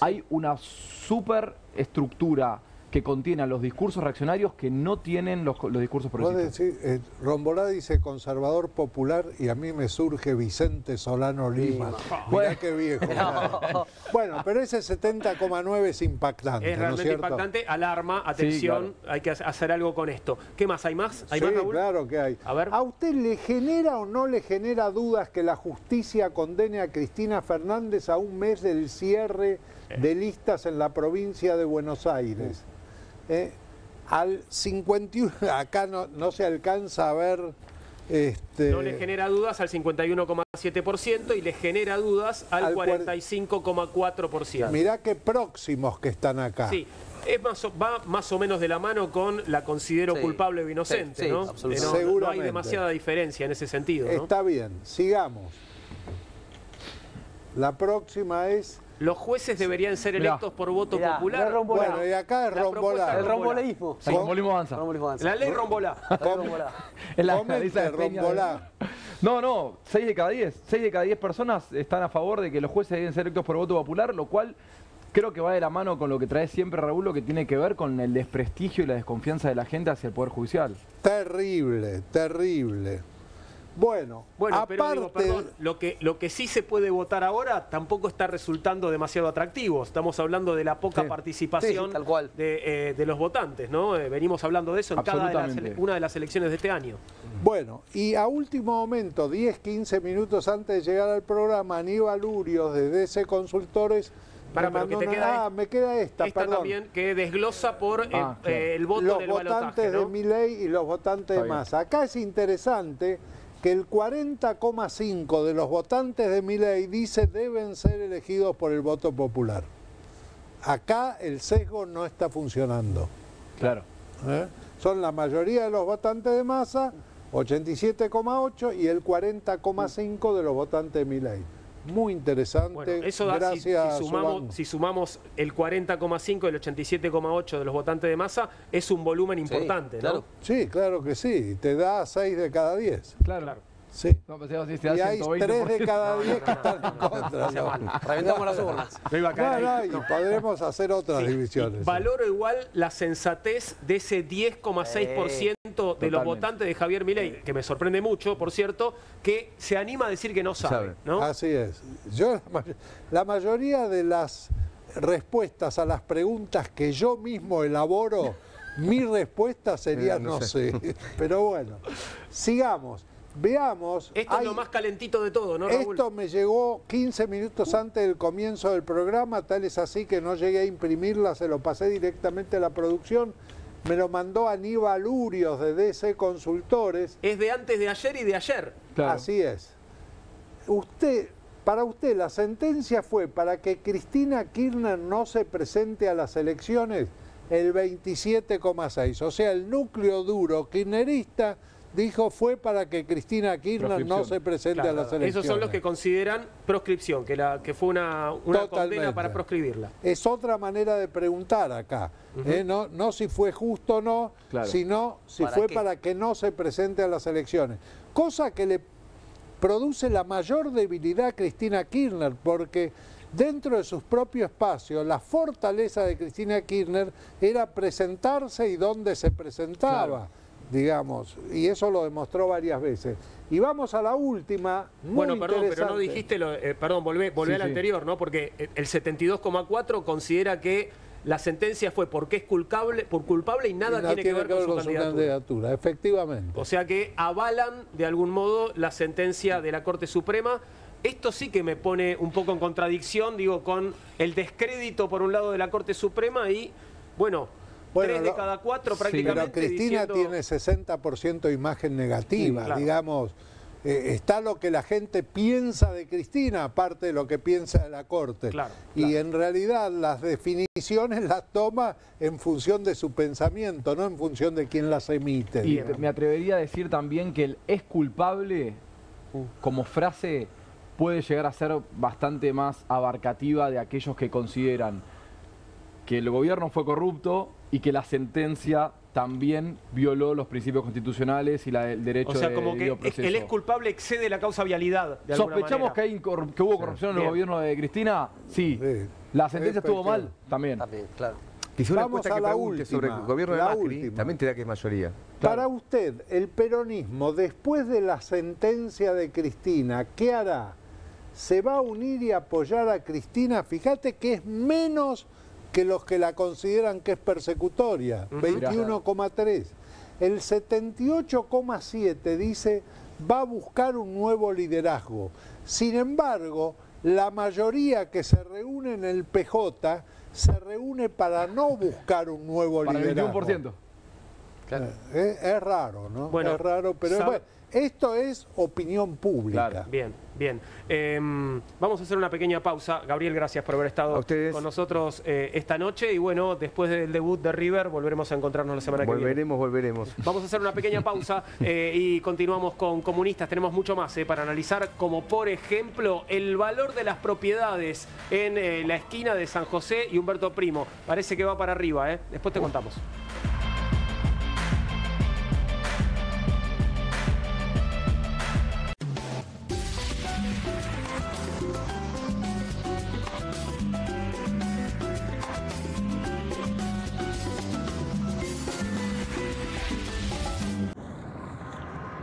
Hay una super estructura que contienen los discursos reaccionarios que no tienen los discursos progresistas. Rombolá dice conservador popular y a mí me surge Vicente Solano Lima. Mirá qué viejo. No. Bueno, pero ese 70,9 es impactante. Es realmente impactante, alarma, atención, sí, claro. Hay que hacer algo con esto. ¿Qué más? ¿Hay más? ¿Hay más, Raúl? Claro que hay. A ver. ¿A usted le genera o no le genera dudas que la justicia condene a Cristina Fernández a un mes del cierre de listas en la provincia de Buenos Aires? Al 51, acá no se alcanza a ver... No le genera dudas al 51,7% y le genera dudas al 45,4%. Mirá qué próximos que están acá. Sí, va más o menos de la mano con la considero culpable o inocente, ¿no? Seguramente. No hay demasiada diferencia en ese sentido, ¿no? Está bien, sigamos. La próxima es... Los jueces deberían ser electos por voto popular. Bueno, y acá es Rombolá. El romboleísmo. El rombolismo avanza. La ley Rombolá. Es la Comente, Rombolá. No, 6 de cada 10. 6 de cada 10 personas están a favor de que los jueces deben ser electos por voto popular, lo cual creo que va de la mano con lo que trae siempre Raúl, lo que tiene que ver con el desprestigio y la desconfianza de la gente hacia el Poder Judicial. Terrible, terrible. Bueno, aparte... pero digo, perdón, lo que sí se puede votar ahora tampoco está resultando demasiado atractivo. Estamos hablando de la poca participación tal cual. De los votantes, ¿no? Venimos hablando de eso en cada una de las elecciones de este año. Bueno, y a último momento, 10, 15 minutos antes de llegar al programa, Aníbal Urios de DC Consultores... me queda esta, perdón. También que desglosa por el voto del balotaje, ¿no? Los votantes de Milei y los votantes de Massa. Acá es interesante que el 40,5 de los votantes de Milei dice deben ser elegidos por el voto popular. Acá el sesgo no está funcionando. Claro. Son la mayoría de los votantes de Massa, 87,8, y el 40,5 de los votantes de Milei. Muy interesante. Bueno, eso da, gracias, si sumamos el 40,5 y el 87,8 de los votantes de Massa, es un volumen importante, claro. ¿no? Sí, claro que sí. Te da 6 de cada 10. Claro. Sí. No, pues, si y hay 3 de cada 10 que están en contra. Reventamos las urnas. Y podremos hacer otras divisiones. Valoro igual la sensatez de ese 10,6% de los votantes de Javier Milei, que me sorprende mucho, por cierto, que se anima a decir que no sabe, ¿no? Así es. La mayoría de las respuestas a las preguntas que yo mismo elaboro, mi respuesta sería no sé. Pero bueno, sigamos. Veamos. Esto es lo más calentito de todo, ¿no, Raúl? Esto me llegó 15 minutos antes del comienzo del programa, tal es así que no llegué a imprimirla, se lo pasé directamente a la producción. Me lo mandó Aníbal Urios de DC Consultores. Es de antes de ayer y de ayer. Claro. Así es. Para usted, la sentencia fue para que Cristina Kirchner no se presente a las elecciones el 27,6. O sea, el núcleo duro kirchnerista dijo fue para que Cristina Kirchner no se presente a las elecciones. Esos son los que consideran proscripción, que fue una condena para proscribirla. Es otra manera de preguntar acá. No si fue justo o no, sino si fue para que no se presente a las elecciones. Cosa que le produce la mayor debilidad a Cristina Kirchner, porque dentro de sus propios espacios, la fortaleza de Cristina Kirchner era presentarse y dónde se presentaba. Digamos, y eso lo demostró varias veces. Y vamos a la última, muy interesante. Pero no dijiste, volvé al anterior, ¿no? Porque el 72,4 considera que la sentencia fue porque es culpable y nada tiene que ver con su candidatura. Efectivamente. O sea que avalan de algún modo la sentencia de la Corte Suprema. Esto sí que me pone un poco en contradicción, digo, con el descrédito por un lado de la Corte Suprema y, bueno, 3 de cada 4 prácticamente. Pero Cristina tiene 60% imagen negativa, digamos. Está lo que la gente piensa de Cristina, aparte de lo que piensa de la Corte. Y en realidad las definiciones las toma en función de su pensamiento, no en función de quién las emite. Y me atrevería a decir también que el es culpable, como frase, puede llegar a ser bastante más abarcativa de aquellos que consideran que el gobierno fue corrupto y que la sentencia también violó los principios constitucionales y el derecho de debido proceso. O sea, como que el es culpable excede la causa vialidad, de alguna ¿Sospechamos manera? que hubo corrupción en el gobierno de Cristina? Sí. ¿La sentencia estuvo mal? También. Claro. Que hizo una Vamos encuesta a que la pregunte sobre el gobierno de la Macri, última. también te da que es mayoría. Para usted, el peronismo, después de la sentencia de Cristina, ¿qué hará? ¿Se va a unir y apoyar a Cristina? Fíjate que es menos que los que la consideran que es persecutoria, 21,3. El 78,7 dice va a buscar un nuevo liderazgo. Sin embargo, la mayoría que se reúne en el PJ se reúne para no buscar un nuevo liderazgo. Para el 21%. Claro. Es raro, ¿no? Bueno, es raro, pero bueno, esto es opinión pública. Claro. Bien, bien. Vamos a hacer una pequeña pausa. Gabriel, gracias por haber estado con nosotros esta noche. Y bueno, después del debut de River, volveremos a encontrarnos la semana que viene. Volveremos. Vamos a hacer una pequeña pausa y continuamos con Comunistas. Tenemos mucho más para analizar, como por ejemplo el valor de las propiedades en la esquina de San José y Humberto Primo. Parece que va para arriba, ¿eh? Después te contamos.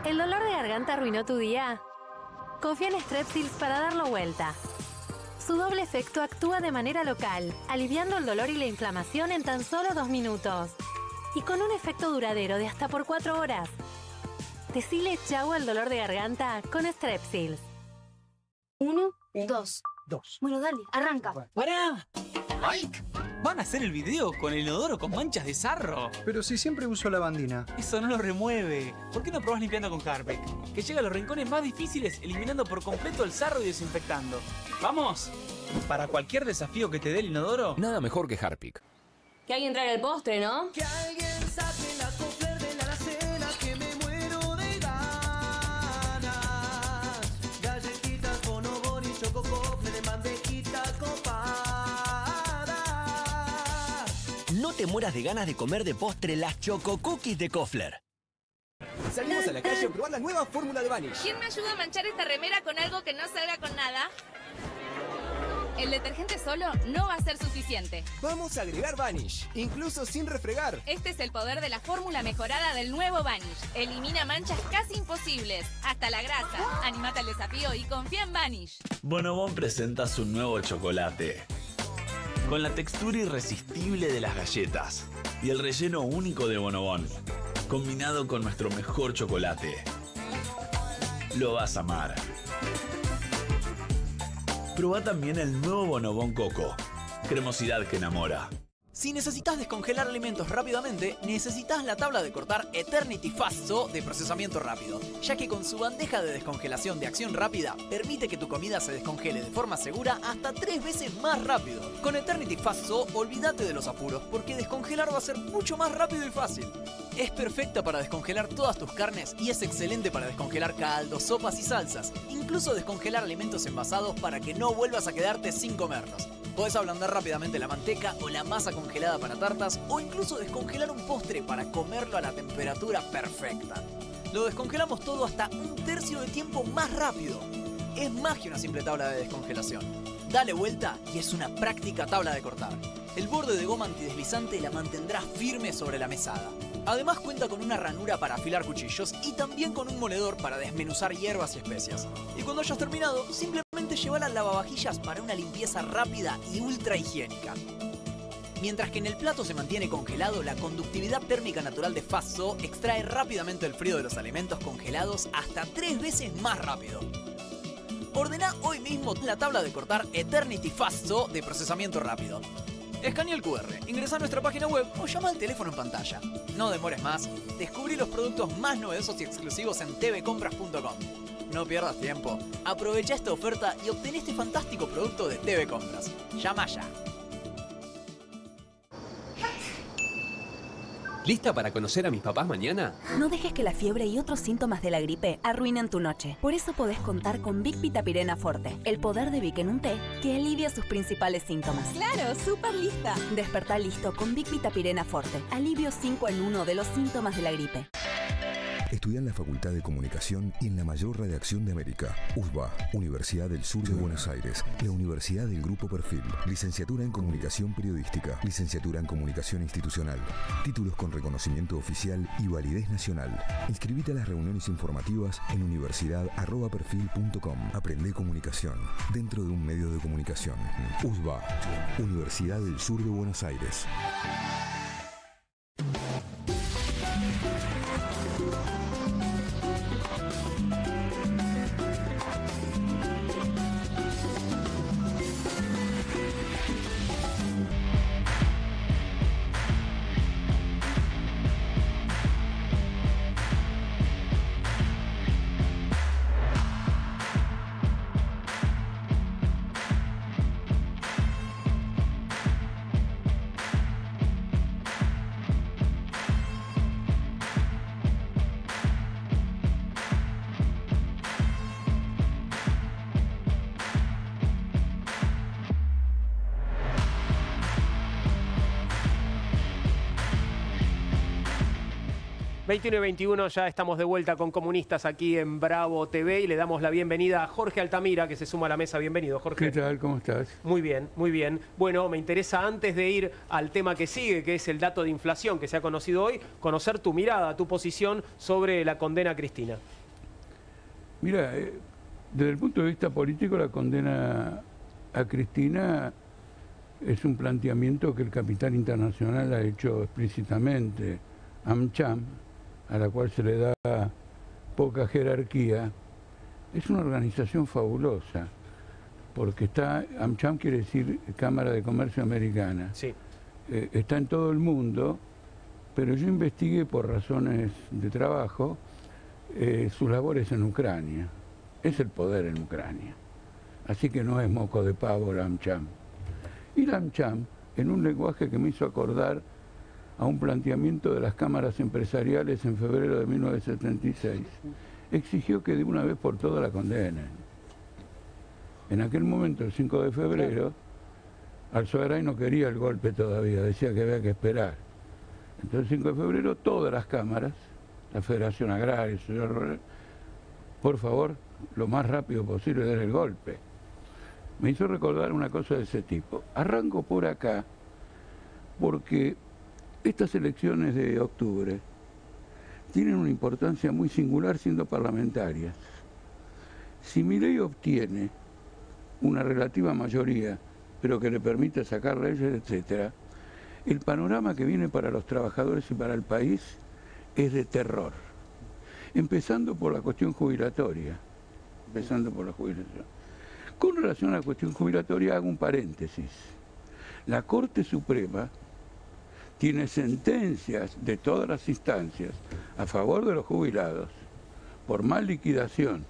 ¿El dolor de garganta arruinó tu día? Confía en Strepsils para darlo vuelta. Su doble efecto actúa de manera local, aliviando el dolor y la inflamación en tan solo 2 minutos. Y con un efecto duradero de hasta por 4 horas. Decile chau al dolor de garganta con Strepsils. 1, 2. Bueno, dale, arranca. ¡Pará! ¡Mike! ¿Van a hacer el video con el inodoro con manchas de sarro? Pero si siempre uso lavandina. Eso no lo remueve. ¿Por qué no probás limpiando con Harpic? Que llega a los rincones más difíciles eliminando por completo el sarro y desinfectando. ¡Vamos! Para cualquier desafío que te dé el inodoro, nada mejor que Harpic. Que alguien traiga el postre, ¿no? Que alguien saque la Kofler de la alacena, que me muero de ganas. Galletitas, bonobón y choco Kofler de bandejita copada. No te mueras de ganas de comer de postre las Choco Cookies de Kofler. Salimos a la calle a probar la nueva fórmula de Vanish. ¿Quién me ayuda a manchar esta remera con algo que no salga con nada? El detergente solo no va a ser suficiente. Vamos a agregar Vanish, incluso sin refregar. Este es el poder de la fórmula mejorada del nuevo Vanish. Elimina manchas casi imposibles, hasta la grasa. Animate al desafío y confía en Vanish. Bonobón presenta su nuevo chocolate. Con la textura irresistible de las galletas y el relleno único de Bonobón, combinado con nuestro mejor chocolate. Lo vas a amar. Probá también el nuevo Bonobón Coco. Cremosidad que enamora. si necesitas descongelar alimentos rápidamente, necesitas la tabla de cortar Eternity Fastso de procesamiento rápido, ya que con su bandeja de descongelación de acción rápida, permite que tu comida se descongele de forma segura hasta 3 veces más rápido. Con Eternity Fastso, olvídate de los apuros, porque descongelar va a ser mucho más rápido y fácil. Es perfecta para descongelar todas tus carnes y es excelente para descongelar caldos, sopas y salsas. Incluso descongelar alimentos envasados para que no vuelvas a quedarte sin comerlos. Podés ablandar rápidamente la manteca o la masa congelada para tartas o incluso descongelar un postre para comerlo a la temperatura perfecta. Lo descongelamos todo hasta 1/3 de tiempo más rápido. Es más que una simple tabla de descongelación. Dale vuelta y es una práctica tabla de cortar. El borde de goma antideslizante la mantendrá firme sobre la mesada. Además cuenta con una ranura para afilar cuchillos y también con un moledor para desmenuzar hierbas y especias. Y cuando hayas terminado, simplemente llevala al lavavajillas para una limpieza rápida y ultra higiénica. Mientras que en el plato se mantiene congelado, la conductividad térmica natural de Fastso extrae rápidamente el frío de los alimentos congelados hasta 3 veces más rápido. Ordena hoy mismo la tabla de cortar Eternity Fastso de procesamiento rápido. Escanea el QR, ingresa a nuestra página web o llama al teléfono en pantalla. No demores más, descubrí los productos más novedosos y exclusivos en tvcompras.com. No pierdas tiempo, aprovecha esta oferta y obtén este fantástico producto de TV Compras. Llama ya. ¿Lista para conocer a mis papás mañana? No dejes que la fiebre y otros síntomas de la gripe arruinen tu noche. Por eso podés contar con Vic Vitapirena Forte, el poder de Vic en un té que alivia sus principales síntomas. ¡Claro! ¡Súper lista! Despertá listo con Vic Vitapirena Forte. Alivio 5 en 1 de los síntomas de la gripe. Estudia en la Facultad de Comunicación y en la mayor redacción de América. USBA, Universidad del Sur de Buenos Aires. La Universidad del Grupo Perfil. Licenciatura en Comunicación Periodística. Licenciatura en Comunicación Institucional. Títulos con reconocimiento oficial y validez nacional. Inscribite a las reuniones informativas en universidad@perfil.com. Aprende comunicación dentro de un medio de comunicación. USBA, Universidad del Sur de Buenos Aires. y 21 ya estamos de vuelta con Comunistas aquí en Bravo TV y le damos la bienvenida a Jorge Altamira, que se suma a la mesa. Bienvenido, Jorge. ¿Qué tal? ¿Cómo estás? Muy bien, muy bien. Bueno, me interesa, antes de ir al tema que sigue, que es el dato de inflación que se ha conocido hoy, conocer tu mirada, tu posición sobre la condena a Cristina. Mira, desde el punto de vista político, la condena a Cristina es un planteamiento que el capital internacional ha hecho explícitamente. AmCham, a la cual se le da poca jerarquía, es una organización fabulosa, porque está, AmCham quiere decir Cámara de Comercio Americana. Sí. Está en todo el mundo, pero yo investigué por razones de trabajo sus labores en Ucrania. Es el poder en Ucrania. Así que no es moco de pavo la AmCham. Y la AmCham, en un lenguaje que me hizo acordar a un planteamiento de las cámaras empresariales en febrero de 1976, exigió que de una vez por todas la condenen. En aquel momento, el 5 de febrero, Alzogaray no quería el golpe todavía, decía que había que esperar. Entonces, el 5 de febrero, todas las cámaras, la Federación Agraria, por favor, lo más rápido posible den el golpe. Me hizo recordar una cosa de ese tipo. Arranco por acá, porque estas elecciones de octubre tienen una importancia muy singular siendo parlamentarias. Si Milei obtiene una relativa mayoría, pero que le permite sacar leyes, etc., el panorama que viene para los trabajadores y para el país es de terror. Empezando por la cuestión jubilatoria. Con relación a la cuestión jubilatoria hago un paréntesis. La Corte Suprema tiene sentencias de todas las instancias a favor de los jubilados por mal liquidación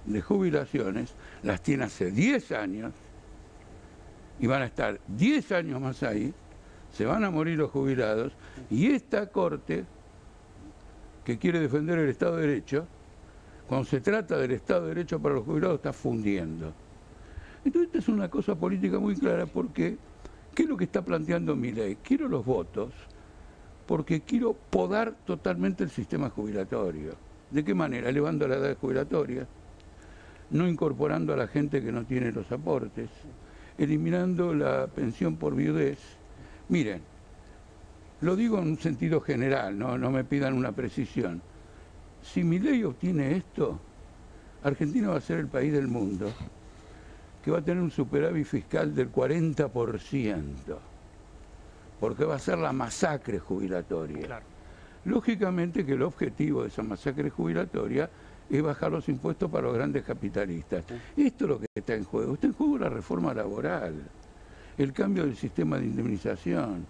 de jubilaciones, las tiene hace 10 años y van a estar 10 años más ahí, se van a morir los jubilados y esta Corte, que quiere defender el Estado de Derecho, cuando se trata del Estado de Derecho para los jubilados está fundiendo. Entonces esta es una cosa política muy clara porque ¿qué es lo que está planteando Milei? Quiero los votos porque quiero podar totalmente el sistema jubilatorio. ¿De qué manera? Elevando la edad jubilatoria, no incorporando a la gente que no tiene los aportes, eliminando la pensión por viudez. Miren, lo digo en un sentido general, no me pidan una precisión. Si Milei obtiene esto, Argentina va a ser el país del mundo que va a tener un superávit fiscal del 40%, porque va a ser la masacre jubilatoria. Claro. Lógicamente que el objetivo de esa masacre jubilatoria es bajar los impuestos para los grandes capitalistas. Esto es lo que está en juego. Está en juego la reforma laboral, el cambio del sistema de indemnización,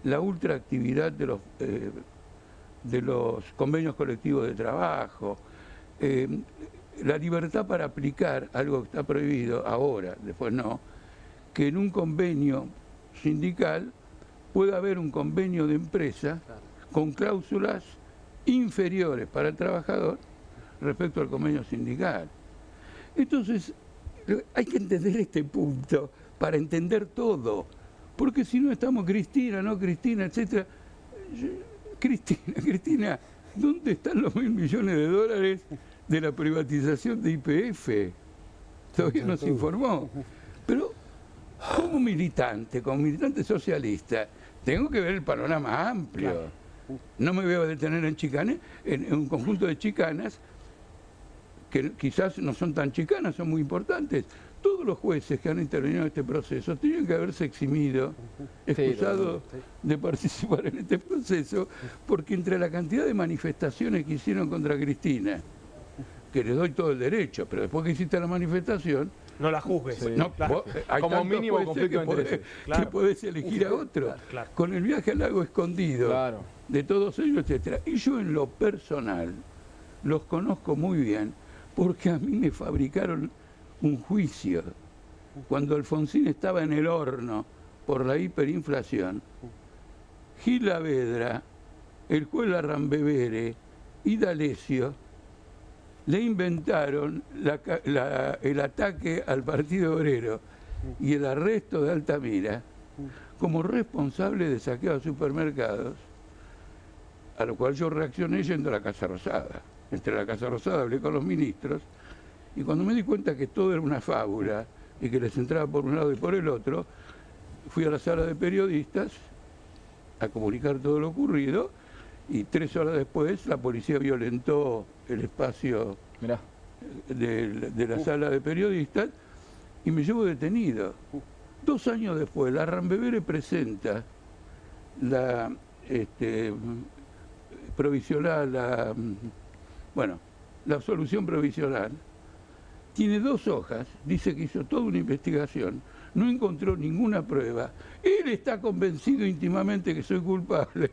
la ultraactividad de los convenios colectivos de trabajo, la libertad para aplicar algo que está prohibido ahora, después no, que en un convenio sindical pueda haber un convenio de empresa con cláusulas inferiores para el trabajador respecto al convenio sindical. Entonces, hay que entender este punto para entender todo, porque si no estamos Cristina, no Cristina, etc. Cristina, ¿dónde están los 1.000 millones de dólares de la privatización de YPF? Todavía no se informó. Pero como militante socialista, tengo que ver el panorama amplio. Claro. No me voy a detener en un conjunto de chicanas que quizás no son tan chicanas, son muy importantes. Todos los jueces que han intervenido en este proceso tienen que haberse eximido, excusado de participar en este proceso, porque entre la cantidad de manifestaciones que hicieron contra Cristina, que les doy todo el derecho, pero después que hiciste la manifestación, no la juzgues. Sí, no, claro. Hay como mínimo conflicto de intereses. Que podés elegir a otro. Claro. Con el viaje al lago escondido, de todos ellos, etcétera. Y yo en lo personal los conozco muy bien, porque a mí me fabricaron un juicio cuando Alfonsín estaba en el horno por la hiperinflación. Gil Saavedra, el juez Larrambevere y D'Alessio le inventaron el ataque al Partido Obrero y el arresto de Altamira como responsable de saqueo a supermercados, a lo cual yo reaccioné yendo a la Casa Rosada. Entre la Casa Rosada hablé con los ministros y cuando me di cuenta que todo era una fábula y que les entraba por un lado y por el otro, fui a la sala de periodistas a comunicar todo lo ocurrido y 3 horas después la policía violentó el espacio de la sala de periodistas y me llevo detenido. 2 años después, Larrambevere presenta la provisional, la solución provisional. Tiene 2 hojas, dice que hizo toda una investigación, no encontró ninguna prueba. Él está convencido íntimamente que soy culpable.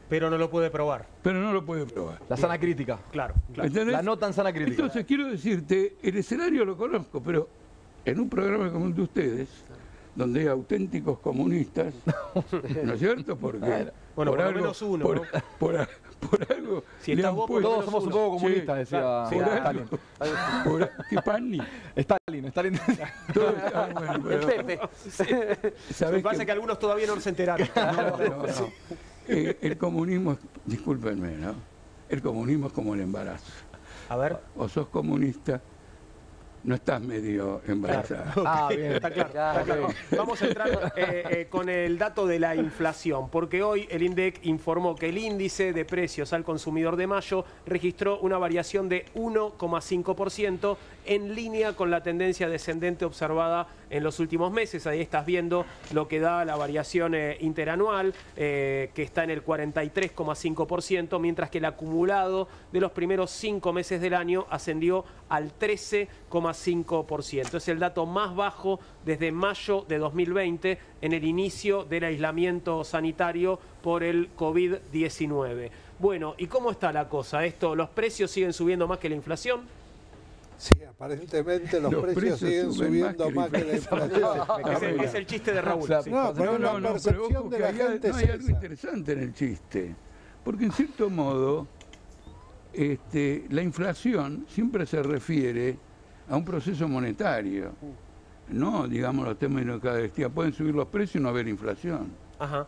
Pero no lo puede probar. La sana crítica. Claro. ¿Entendés? La no tan sana crítica. Entonces, quiero decirte, el escenario lo conozco, pero en un programa como el de ustedes, donde hay auténticos comunistas, ¿no es cierto? Porque bueno, por algo, menos uno, ¿no? por algo si le han puesto, todos somos un poco comunistas, decía Stalin. ¿Qué Pani? Stalin. El Pepe. Lo que pasa es que algunos todavía no se enteraron. No. El comunismo, discúlpenme, ¿no? El comunismo es como el embarazo. A ver. O sos comunista, no estás medio embarazado. Claro. Bien, está claro. Vamos a entrar con el dato de la inflación, porque hoy el INDEC informó que el índice de precios al consumidor de mayo registró una variación de 1,5% en línea con la tendencia descendente observada en los últimos meses. Ahí estás viendo lo que da la variación interanual, que está en el 43,5%, mientras que el acumulado de los primeros 5 meses del año ascendió al 13,5%. Es el dato más bajo desde mayo de 2020, en el inicio del aislamiento sanitario por el COVID-19. Bueno, ¿y cómo está la cosa? ¿Los precios siguen subiendo más que la inflación? Sí, aparentemente los precios siguen subiendo más que la inflación. Es el chiste de Raúl. Pero la percepción de la gente hay algo interesante en el chiste, porque en cierto modo la inflación siempre se refiere a un proceso monetario, no, digamos, los términos que decía, pueden subir los precios y no haber inflación. Ajá.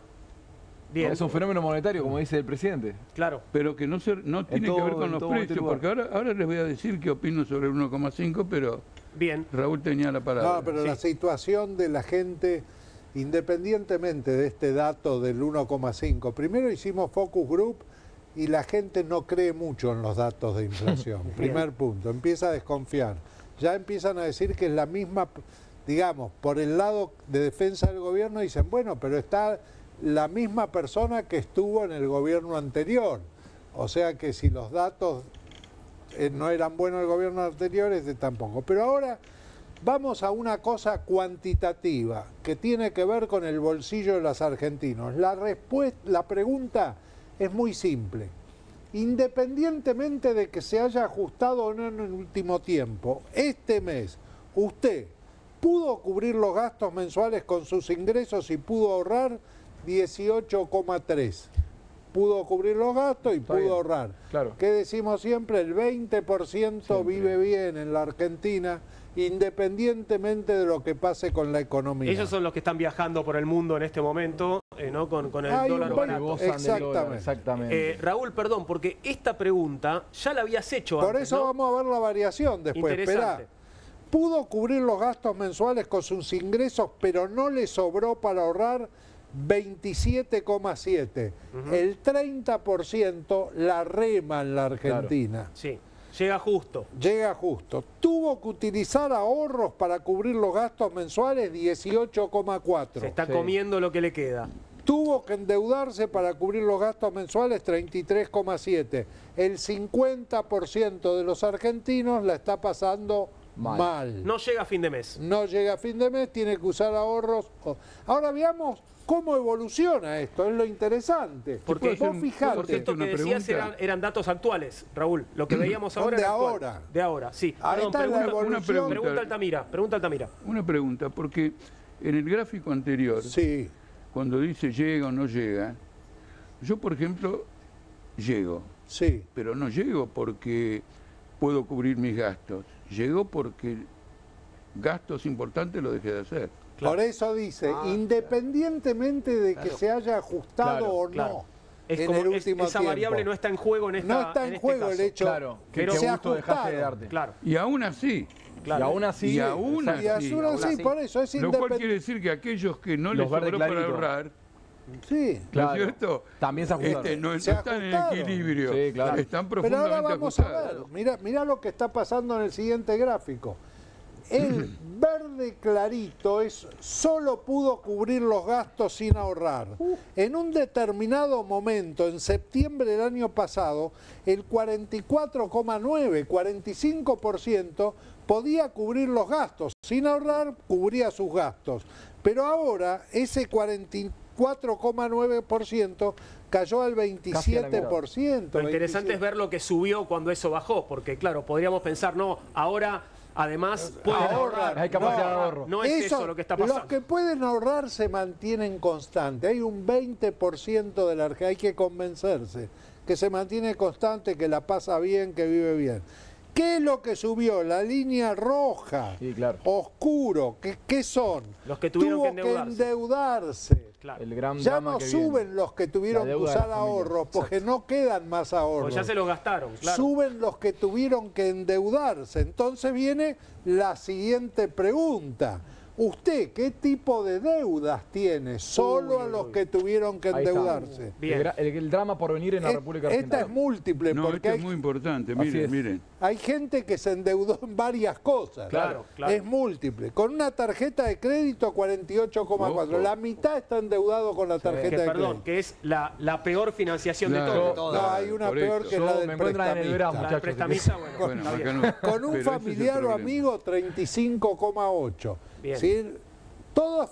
Bien. Es un fenómeno monetario, como dice el presidente. Claro. Pero que no tiene que ver con los precios, porque ahora les voy a decir qué opino sobre el 1,5, pero bien. Raúl tenía la palabra. No, pero la situación de la gente, independientemente de este dato del 1,5, primero hicimos focus group y la gente no cree mucho en los datos de inflación. Primer punto, empieza a desconfiar. Ya empiezan a decir que es la misma, digamos, por el lado de defensa del gobierno dicen, bueno, pero está la misma persona que estuvo en el gobierno anterior. O sea que si los datos no eran buenos del gobierno anterior, tampoco. Pero ahora vamos a una cosa cuantitativa que tiene que ver con el bolsillo de los argentinos. La pregunta es muy simple. Independientemente de que se haya ajustado o no en el último tiempo, este mes, ¿usted pudo cubrir los gastos mensuales con sus ingresos y pudo ahorrar? 18,3. Pudo cubrir los gastos y pudo ahorrar. Claro. ¿Qué decimos siempre? El 20% vive bien en la Argentina, independientemente de lo que pase con la economía. Ellos son los que están viajando por el mundo en este momento ¿no? con el Hay dólar un barato. gozan del dólar, exactamente. Raúl, perdón, porque esta pregunta ya la habías hecho Por antes, eso ¿no? vamos a ver la variación después. Interesante. Esperá. Pudo cubrir los gastos mensuales con sus ingresos, pero no le sobró para ahorrar 27,7. El 30% la rema en la Argentina. Claro. Sí, llega justo. Llega justo. Tuvo que utilizar ahorros para cubrir los gastos mensuales, 18,4. Se está comiendo lo que le queda. Tuvo que endeudarse para cubrir los gastos mensuales, 33,7. El 50% de los argentinos la está pasando mal. No llega a fin de mes. No llega a fin de mes, tiene que usar ahorros. Ahora veamos cómo evoluciona esto, es lo interesante. Porque vos fijate. Porque esto que decías eran datos actuales, Raúl. Lo que veíamos ahora de era actual. ahora. De ahora, sí. Ahí está la evolución. Pregunta Altamira. Una pregunta, porque en el gráfico anterior, cuando dice llega o no llega, yo por ejemplo llego. Sí. Pero no llego porque puedo cubrir mis gastos. Llego porque gastos importantes lo dejé de hacer. Por eso dice, independientemente de que se haya ajustado o no. Es en como el último esa variable tiempo. no está en juego en esta No está en juego caso. el hecho pero que se gusto dejaste de ajustaron. darte. Claro. Y aún así. Claro. Y aún así. Y aún así. Por eso es Lo cual quiere decir que aquellos que no les sobró para ahorrar, sí, ¿no es cierto? También se ajustaron. No Se están en ajustaron. equilibrio. Sí, claro. Están Pero ahora profundamente vamos a ajustados. ver, mirá lo que está pasando en el siguiente gráfico. El verde clarito solo pudo cubrir los gastos sin ahorrar. En un determinado momento, en septiembre del año pasado, el 44,9, 45% podía cubrir los gastos. Sin ahorrar, cubría sus gastos. Pero ahora ese 44,9% cayó al 27%. Lo interesante es ver lo que subió cuando eso bajó, porque claro, podríamos pensar, no, ahora además pueden ahorrar. Hay capacidad de ahorro. No es eso lo que está pasando. Los que pueden ahorrar se mantienen constantes. Hay un 20% de la Argentina, hay que convencerse, que se mantiene constante, que la pasa bien, que vive bien. ¿Qué es lo que subió? La línea roja, oscuro. ¿Qué son? Los que tuvieron que endeudarse. Claro. El gran Ya drama no que suben viene. los que tuvieron que usar ahorros, porque no quedan más ahorros. Pues ya se los gastaron, claro. Suben los que tuvieron que endeudarse. Entonces viene la siguiente pregunta. ¿Usted qué tipo de deudas tiene? Solo a los que tuvieron que Ahí está. endeudarse. Bien. El drama por venir en la República Argentina. Esta es múltiple, No, porque esto es muy importante. Miren, miren. hay gente que se endeudó en varias cosas. Claro. Es múltiple. Con una tarjeta de crédito 48,4. La mitad está endeudado con la tarjeta de crédito. Perdón, que es la peor financiación de Claro. todo. No, hay una peor que la del me encuentran en el verano, prestamista. La del prestamista, bueno, está bien. acá no. Con un Pero ese es el familiar o problema. amigo, 35,8. Bien. ¿Sí? Todas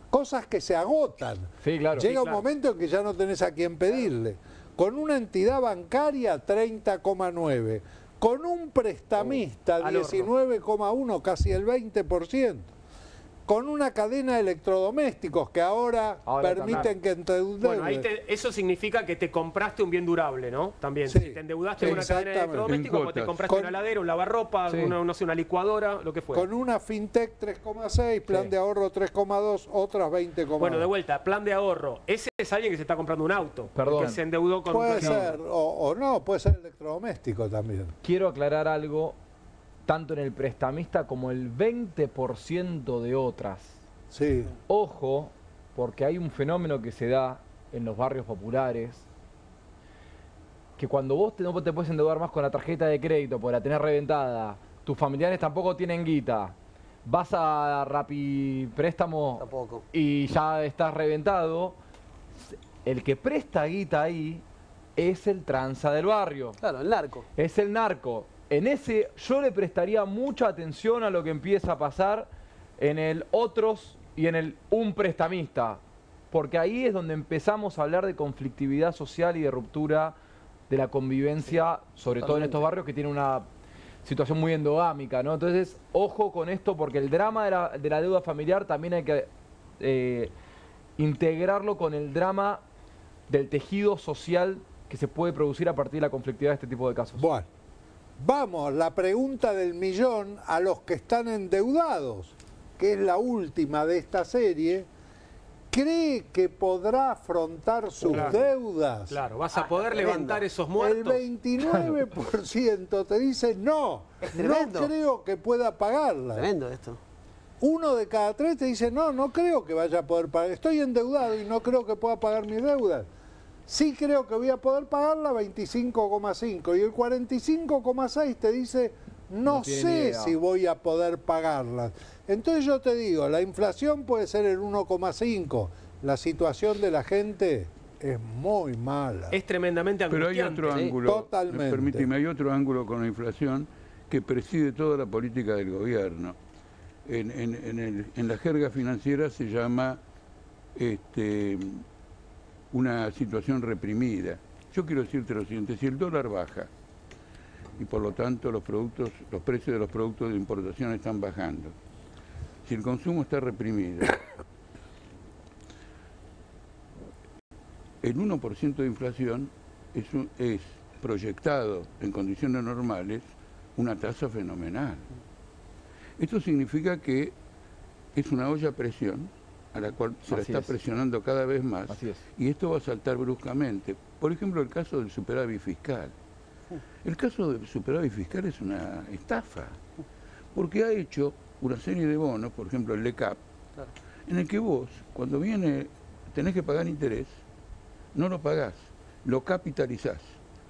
cosas que se agotan. Sí, claro. Llega Sí, un claro. momento en que ya no tenés a quién pedirle. Con una entidad bancaria, 30,9. Con un prestamista, al horno. 19,1, casi el 20%. Con una cadena de electrodomésticos que ahora permiten que endeuden. Bueno, ahí eso significa que te compraste un bien durable, ¿no? También. Sí. Si te endeudaste con una cadena de Exactamente. electrodomésticos, En pues te cuotas. compraste una heladera, un lavarropa, Sí. no sé, una licuadora, lo que fuera. Con una fintech 3,6, plan de ahorro 3,2, otras 20,2. Bueno, de vuelta, plan de ahorro. Ese es alguien que se está comprando un auto. Perdón. Que se endeudó con un Puede crédito. ser, o no, puede ser electrodoméstico también. Quiero aclarar algo, tanto en el prestamista como el 20% de otras. Sí. Ojo, porque hay un fenómeno que se da en los barrios populares, que cuando vos no te puedes endeudar más con la tarjeta de crédito por la tener reventada, tus familiares tampoco tienen guita, vas a Rappi Préstamo Tampoco. y ya estás reventado, el que presta guita ahí es el tranza del barrio. Claro, el narco. Es el narco. En ese yo le prestaría mucha atención a lo que empieza a pasar en el otros y en el un prestamista, porque ahí es donde empezamos a hablar de conflictividad social y de ruptura de la convivencia, sobre todo en estos barrios que tienen una situación muy endogámica, ¿no? Entonces, ojo con esto, porque el drama de la deuda familiar también hay que integrarlo con el drama del tejido social que se puede producir a partir de la conflictividad de este tipo de casos. Bueno, vamos, la pregunta del millón a los que están endeudados, que es la última de esta serie. ¿Cree que podrá afrontar sus deudas? Claro, vas a poder levantar esos muertos. El 29% te dice no creo que pueda pagarla. Tremendo esto. 1 de cada 3 te dice no creo que vaya a poder pagar. Estoy endeudado y no creo que pueda pagar mis deudas. Sí creo que voy a poder pagarla, 25,5. Y el 45,6 te dice no sé si voy a poder pagarlas. Entonces yo te digo, la inflación puede ser el 1,5. La situación de la gente es muy mala. Es tremendamente angustiante. Pero hay otro ángulo, Totalmente. permíteme, hay otro ángulo con la inflación que preside toda la política del gobierno. En la jerga financiera se llama una situación reprimida. Yo quiero decirte lo siguiente, si el dólar baja y por lo tanto los precios de los productos de importación están bajando, si el consumo está reprimido, el 1% de inflación es proyectado en condiciones normales una tasa fenomenal. Esto significa que es una olla a presión a la cual se la está presionando cada vez más y esto va a saltar bruscamente. Por ejemplo, el caso del superávit fiscal. El caso del superávit fiscal es una estafa porque ha hecho una serie de bonos, por ejemplo el LECAP, en el que vos, cuando tenés que pagar interés, no lo pagás, lo capitalizás,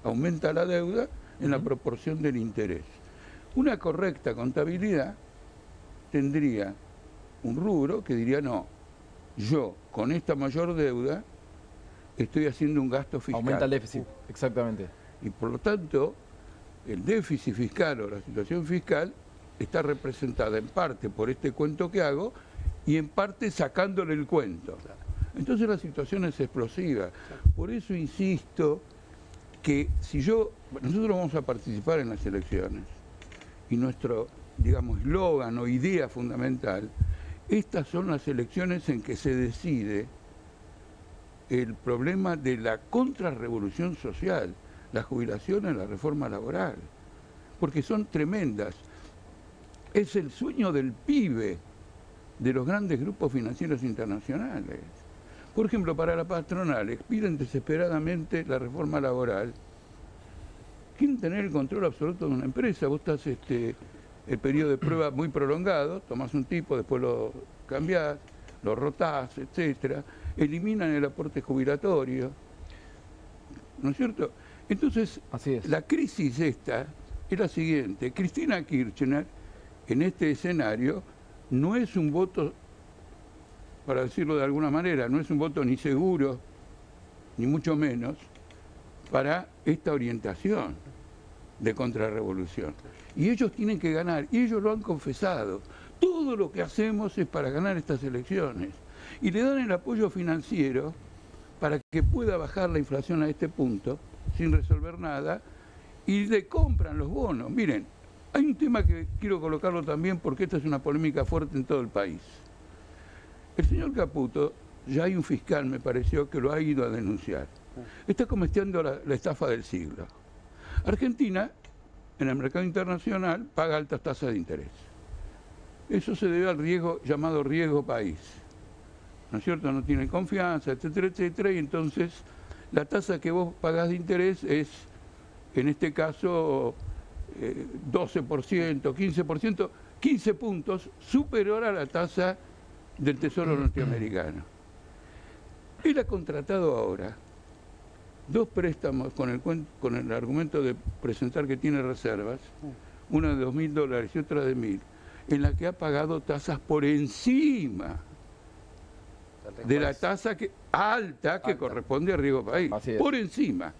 aumenta la deuda en la proporción del interés. Una correcta contabilidad tendría un rubro que diría, no, yo con esta mayor deuda estoy haciendo un gasto fiscal. Aumenta el déficit, exactamente. Y por lo tanto, el déficit fiscal o la situación fiscal está representada en parte por este cuento que hago y en parte sacándole el cuento. Entonces la situación es explosiva. Por eso insisto que nosotros vamos a participar en las elecciones y nuestro, digamos, eslogan o idea fundamental, estas son las elecciones en que se decide el problema de la contrarrevolución social, la jubilación y la reforma laboral, porque son tremendas. Es el sueño del pibe de los grandes grupos financieros internacionales. Por ejemplo, para la patronal, piden desesperadamente la reforma laboral. Quieren tener el control absoluto de una empresa. Vos estás el periodo de prueba muy prolongado, tomás un tipo, después lo cambiás, lo rotás, etcétera. Eliminan el aporte jubilatorio. ¿No es cierto? Entonces, la crisis esta es la siguiente. Cristina Kirchner, en este escenario, no es un voto, para decirlo de alguna manera, no es un voto ni seguro, ni mucho menos, para esta orientación de contrarrevolución. Y ellos tienen que ganar, y ellos lo han confesado. Todo lo que hacemos es para ganar estas elecciones. Y le dan el apoyo financiero para que pueda bajar la inflación a este punto, sin resolver nada, y le compran los bonos. Miren, hay un tema que quiero colocarlo también porque esta es una polémica fuerte en todo el país. El señor Caputo, ya hay un fiscal, me pareció, que lo ha ido a denunciar. Está cometiendo la estafa del siglo. Argentina, en el mercado internacional, paga altas tasas de interés. Eso se debe al riesgo llamado riesgo país. ¿No es cierto? No tienen confianza, etcétera, etcétera, y entonces la tasa que vos pagás de interés es, en este caso, 12%, 15%, 15 puntos superior a la tasa del Tesoro norteamericano. Él ha contratado ahora 2 préstamos con el argumento de presentar que tiene reservas, una de $2.000 y otra de 1.000, en la que ha pagado tasas por encima de la tasa alta que corresponde a riesgo país, por encima.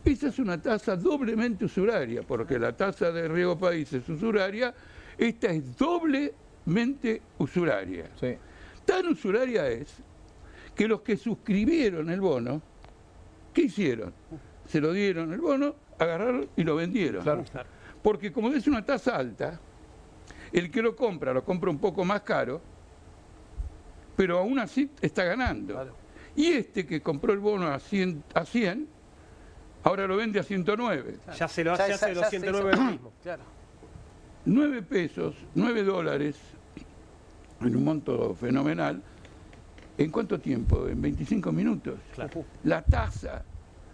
Esa es una tasa doblemente usuraria, porque la tasa de riesgo país es usuraria, esta es doblemente usuraria. Tan usuraria es que los que suscribieron el bono, ¿qué hicieron? Se lo dieron el bono, agarraron y lo vendieron. Porque como es una tasa alta, el que lo compra un poco más caro, pero aún así está ganando. Y este que compró el bono a 100, ahora lo vende a 109. Ya se lo hace los 109 el mismo. 9 pesos, $9, en un monto fenomenal, ¿En cuánto tiempo? En 25 minutos. Claro. La tasa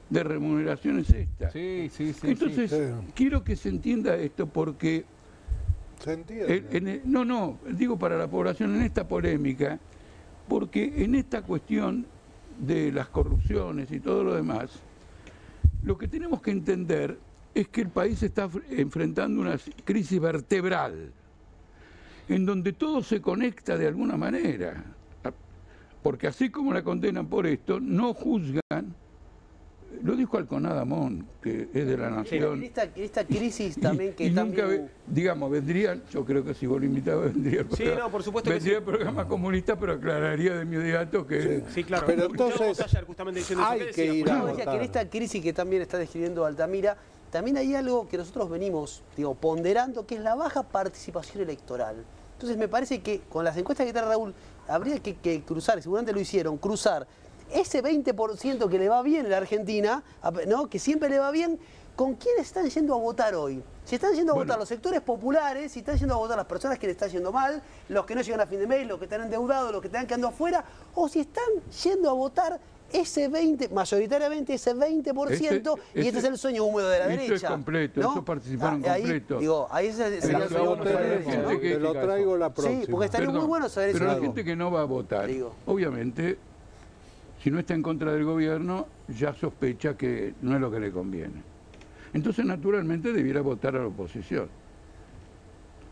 de remuneración es esta. Sí. Entonces, quiero que se entienda esto porque... ¿Se entiende? No, digo para la población en esta polémica, porque en esta cuestión de las corrupciones y todo lo demás, lo que tenemos que entender es que el país está enfrentando una crisis vertebral, en donde todo se conecta de alguna manera. Porque así como la condenan por esto, no juzgan, lo dijo Alconá Damón, que es de la Nación. Esta crisis también que nunca, digamos, vendrían, yo creo que si vos lo invitabas, vendría el programa, sí, no, por supuesto vendría que el programa comunista, pero aclararía de inmediato que... Sí, claro. Pero entonces ayer justamente diciendo hay eso. que ir a decía que en esta crisis que también está describiendo Altamira, también hay algo que nosotros venimos, ponderando, que es la baja participación electoral. Entonces me parece que con las encuestas que trae Raúl, habría que cruzar, y seguramente lo hicieron, cruzar ese 20% que le va bien en la Argentina, ¿no? Que siempre le va bien, ¿con quién están yendo a votar hoy? Si están yendo a votar los sectores populares, si están yendo a votar las personas que le están yendo mal, los que no llegan a fin de mes, los que están endeudados, los que están quedando afuera, o si están yendo a votar ese 20%, mayoritariamente ese 20%, y este es el sueño húmedo de la derecha. Eso es completo, ¿no? eso participaron Ahí, completo. Digo, ahí sería el sueño húmedo de la derecha, ¿no? Te lo traigo la próxima. Sí, porque estaría muy bueno saber eso. Pero la gente que no va a votar, obviamente, si no está en contra del gobierno, ya sospecha que no es lo que le conviene. Entonces, naturalmente, debiera votar a la oposición.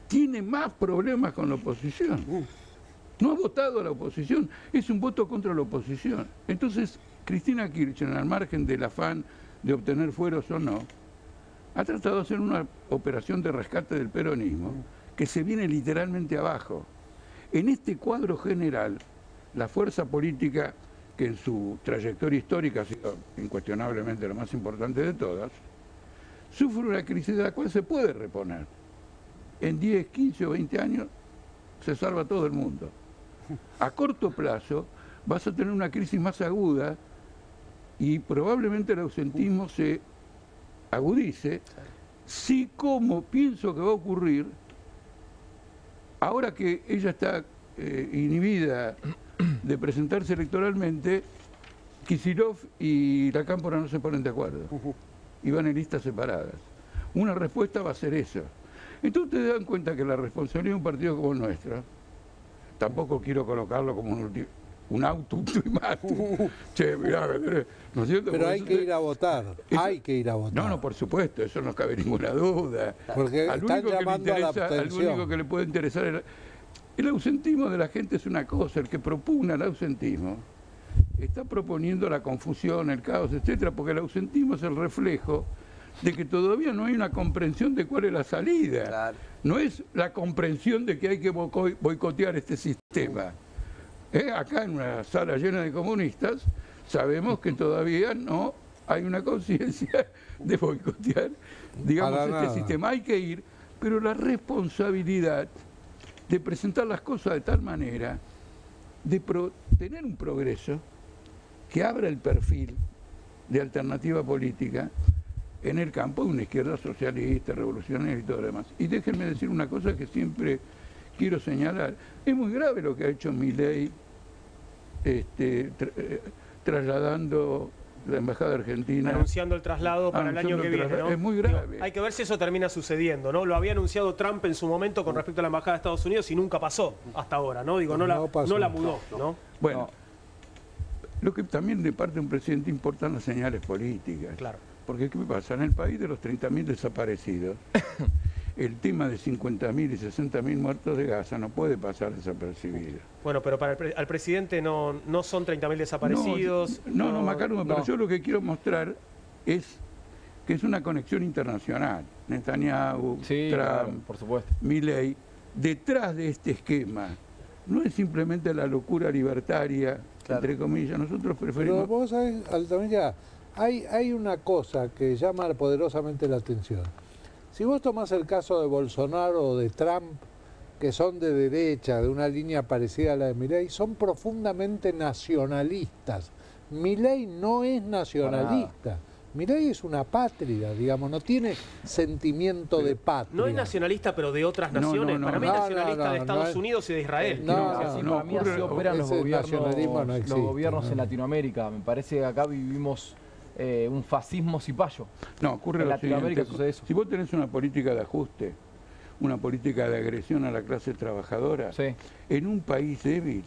Tiene más problemas con la oposición. No ha votado a la oposición, es un voto contra la oposición. Entonces, Cristina Kirchner, al margen del afán de obtener fueros o no, ha tratado de hacer una operación de rescate del peronismo que se viene literalmente abajo. En este cuadro general, la fuerza política que en su trayectoria histórica ha sido incuestionablemente la más importante de todas, sufre una crisis de la cual se puede reponer. En 10, 15 o 20 años se salva todo el mundo. A corto plazo vas a tener una crisis más aguda y probablemente el ausentismo se agudice, si como pienso que va a ocurrir, ahora que ella está inhibida de presentarse electoralmente, Kicillof y la Cámpora no se ponen de acuerdo y van en listas separadas. Una respuesta va a ser eso. Entonces ustedes dan cuenta que la responsabilidad de un partido como el nuestro, tampoco quiero colocarlo como un auto ultimátum. Che, mirá, ¿no es cierto? Pero hay que ir a votar, hay que ir a votar. No, por supuesto, eso no cabe ninguna duda. Porque están llamando a la abstención. Al único que le puede interesar el ausentismo de la gente es una cosa, el que propugna el ausentismo está proponiendo la confusión, el caos, etcétera, porque el ausentismo es el reflejo de que todavía no hay una comprensión de cuál es la salida. Claro. No es la comprensión de que hay que boicotear este sistema. Acá en una sala llena de comunistas sabemos que todavía no hay una conciencia de boicotear, digamos, este sistema. Hay que ir, pero la responsabilidad de presentar las cosas de tal manera, de tener un progreso que abra el perfil de alternativa política en el campo de una izquierda socialista, revolucionaria y todo lo demás. Y déjenme decir una cosa que siempre quiero señalar. Es muy grave lo que ha hecho Milei trasladando la Embajada Argentina. Anunciando el traslado para el año que viene, ¿no? Es muy grave. Hay que ver si eso termina sucediendo, ¿no? Lo había anunciado Trump en su momento con respecto a la Embajada de Estados Unidos y nunca pasó hasta ahora, ¿no? Digo, no la mudó, ¿no? Bueno, lo que también de parte de un presidente importan las señales políticas. Claro. Porque ¿qué pasa? En el país de los 30.000 desaparecidos, el tema de 50.000 y 60.000 muertos de Gaza no puede pasar desapercibido. Bueno, pero para al presidente no son 30.000 desaparecidos. No, Macaruno, pero yo lo que quiero mostrar es que es una conexión internacional. Netanyahu, Trump, por supuesto, Milei, detrás de este esquema. No es simplemente la locura libertaria, entre comillas. Nosotros preferimos... Pero vos sabés, Altamira, hay una cosa que llama poderosamente la atención. Si vos tomás el caso de Bolsonaro o de Trump, que son de derecha, de una línea parecida a la de Milei, son profundamente nacionalistas. Milei no es nacionalista. Milei es una apátrida, digamos, no tiene sentimiento de patria. No es nacionalista, pero de otras naciones. Para mí es nacionalista de Estados Unidos y de Israel. Para mí así operan los existe, gobiernos en Latinoamérica. Me parece que acá vivimos un fascismo cipayo. No, ocurre en lo Latinoamérica siguiente. sucede eso. Si vos tenés una política de ajuste, una política de agresión a la clase trabajadora, en un país débil,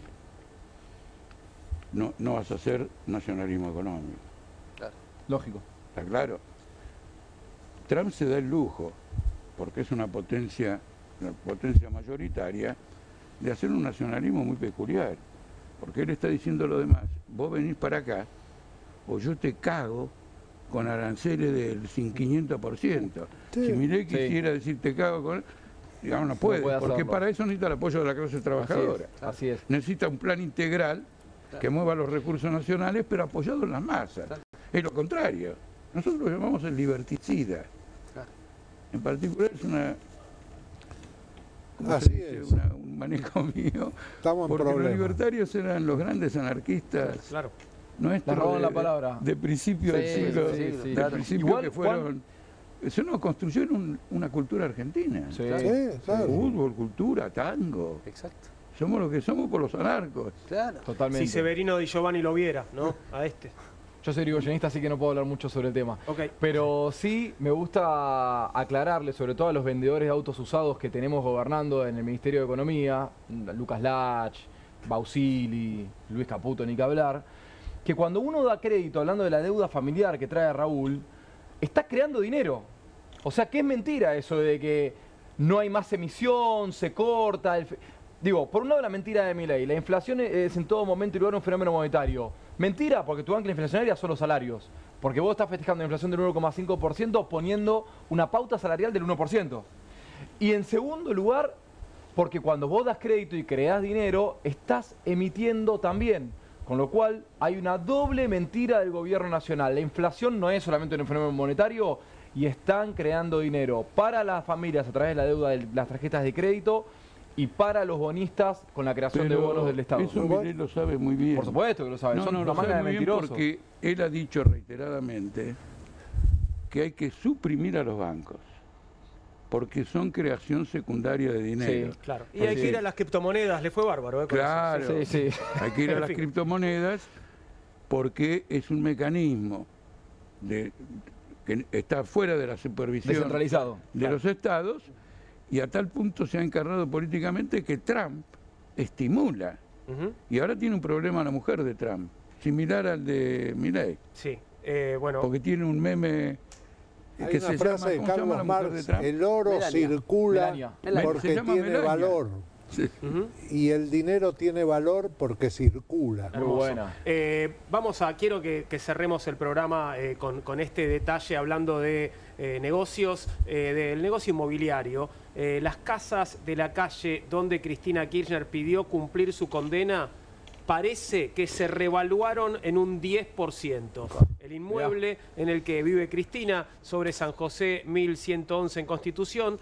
no vas a hacer nacionalismo económico. Claro. Lógico. ¿Está claro? Trump se da el lujo, porque es una potencia mayoritaria, de hacer un nacionalismo muy peculiar. Porque él está diciendo a los demás, vos venís para acá, o yo te cago con aranceles del 500%. Si Milei quisiera decir te cago con... Digamos, no puede, porque para eso necesita el apoyo de la clase trabajadora. Así es. Necesita un plan integral que mueva los recursos nacionales, pero apoyado en las masas. Es lo contrario. Nosotros lo llamamos el liberticida. En particular es una... Así es. Un manejo mío. Estamos en porque problemas. los libertarios eran los grandes anarquistas. Claro. Nuestros la palabra. de principio del siglo. De principio Igual, que fueron... Eso nos construyeron una cultura argentina. Sí, claro. Fútbol, cultura, tango. Exacto. Somos lo que somos por los anarcos. Claro. Totalmente. Si Severino Di Giovanni lo viera, ¿no? A este. Yo soy irigoyenista, así que no puedo hablar mucho sobre el tema. Ok. Pero sí me gusta aclararle, sobre todo a los vendedores de autos usados que tenemos gobernando en el Ministerio de Economía, Lucas Lach, Bausili, Luis Caputo, ni que hablar, que cuando uno da crédito, hablando de la deuda familiar que trae Raúl, está creando dinero. O sea, que es mentira eso de que no hay más emisión, se corta... Digo, por un lado la mentira de Milei, la inflación es en todo momento y lugar un fenómeno monetario. Mentira, porque tu ancla inflacionaria son los salarios. Porque vos estás festejando una inflación del 1,5% poniendo una pauta salarial del 1%. Y en segundo lugar, porque cuando vos das crédito y creás dinero, estás emitiendo también. Con lo cual hay una doble mentira del gobierno nacional. La inflación no es solamente un fenómeno monetario y están creando dinero para las familias a través de la deuda de las tarjetas de crédito y para los bonistas con la creación de bonos del Estado. Eso Milei lo sabe muy bien. Por supuesto que lo sabe. Son una manga de mentirosos. Porque él ha dicho reiteradamente que hay que suprimir a los bancos. Porque son creación secundaria de dinero. Sí, claro. Y hay que ir a las criptomonedas, le fue bárbaro. Claro, sí. Hay que ir a las criptomonedas porque es un mecanismo que está fuera de la supervisión descentralizado de los estados, y a tal punto se ha encarnado políticamente que Trump estimula. Y ahora tiene un problema la mujer de Trump, similar al de Milei. Sí, bueno. Porque tiene un meme que se llama, de Carlos Marx, el oro circula porque tiene valor. Sí. Y el dinero tiene valor porque circula. Muy buena. Quiero que cerremos el programa con este detalle hablando de negocios, del negocio inmobiliario. Las casas de la calle donde Cristina Kirchner pidió cumplir su condena, parece que se revaluaron en un 10%. El inmueble en el que vive Cristina, sobre San José 1111 en Constitución,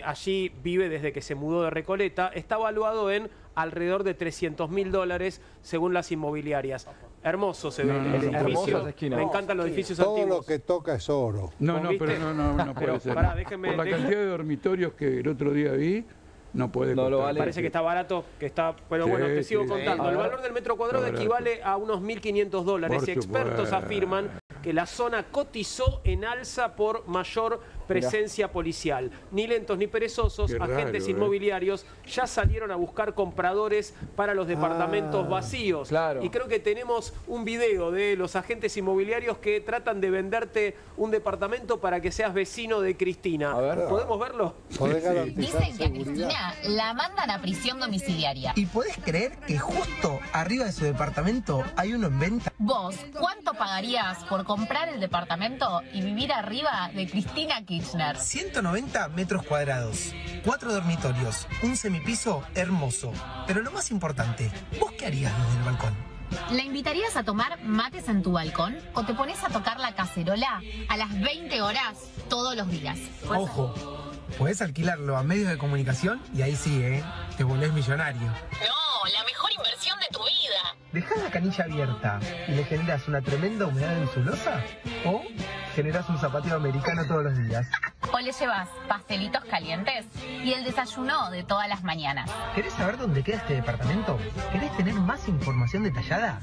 allí vive desde que se mudó de Recoleta, está valuado en alrededor de $300.000 según las inmobiliarias. Hermoso se ve el edificio. Me encantan los edificios todo antiguos. Lo que toca es oro. No puede ser. Pará, por la cantidad de dormitorios que el otro día vi, no puede costar. Parece que está barato, que está... Pero bueno, te sigo contando. El valor del metro cuadrado equivale a unos $1.500 y expertos afirman que la zona cotizó en alza por mayor presencia policial. Ni lentos ni perezosos, agentes inmobiliarios ya salieron a buscar compradores para los departamentos vacíos. Claro. Y creo que tenemos un video de los agentes inmobiliarios que tratan de venderte un departamento para que seas vecino de Cristina. A ver. ¿Podemos verlo? Dicen que a Cristina la mandan a prisión domiciliaria. ¿Y podés creer que justo arriba de su departamento hay uno en venta? ¿Vos cuánto pagarías por comprar el departamento y vivir arriba de Cristina Kirchner? 190 metros cuadrados, 4 dormitorios, un semipiso hermoso. Pero lo más importante, ¿vos qué harías desde el balcón? ¿La invitarías a tomar mates en tu balcón o te pones a tocar la cacerola a las 20 horas todos los días? Ojo, podés alquilarlo a medios de comunicación y ahí sí, te volvés millonario. No, la mejor inversión de tu vida. Dejás la canilla abierta y le generas una tremenda humedad en su losa. O generás un zapateo americano todos los días. O le llevas pastelitos calientes y el desayuno de todas las mañanas. ¿Querés saber dónde queda este departamento? ¿Querés tener más información detallada?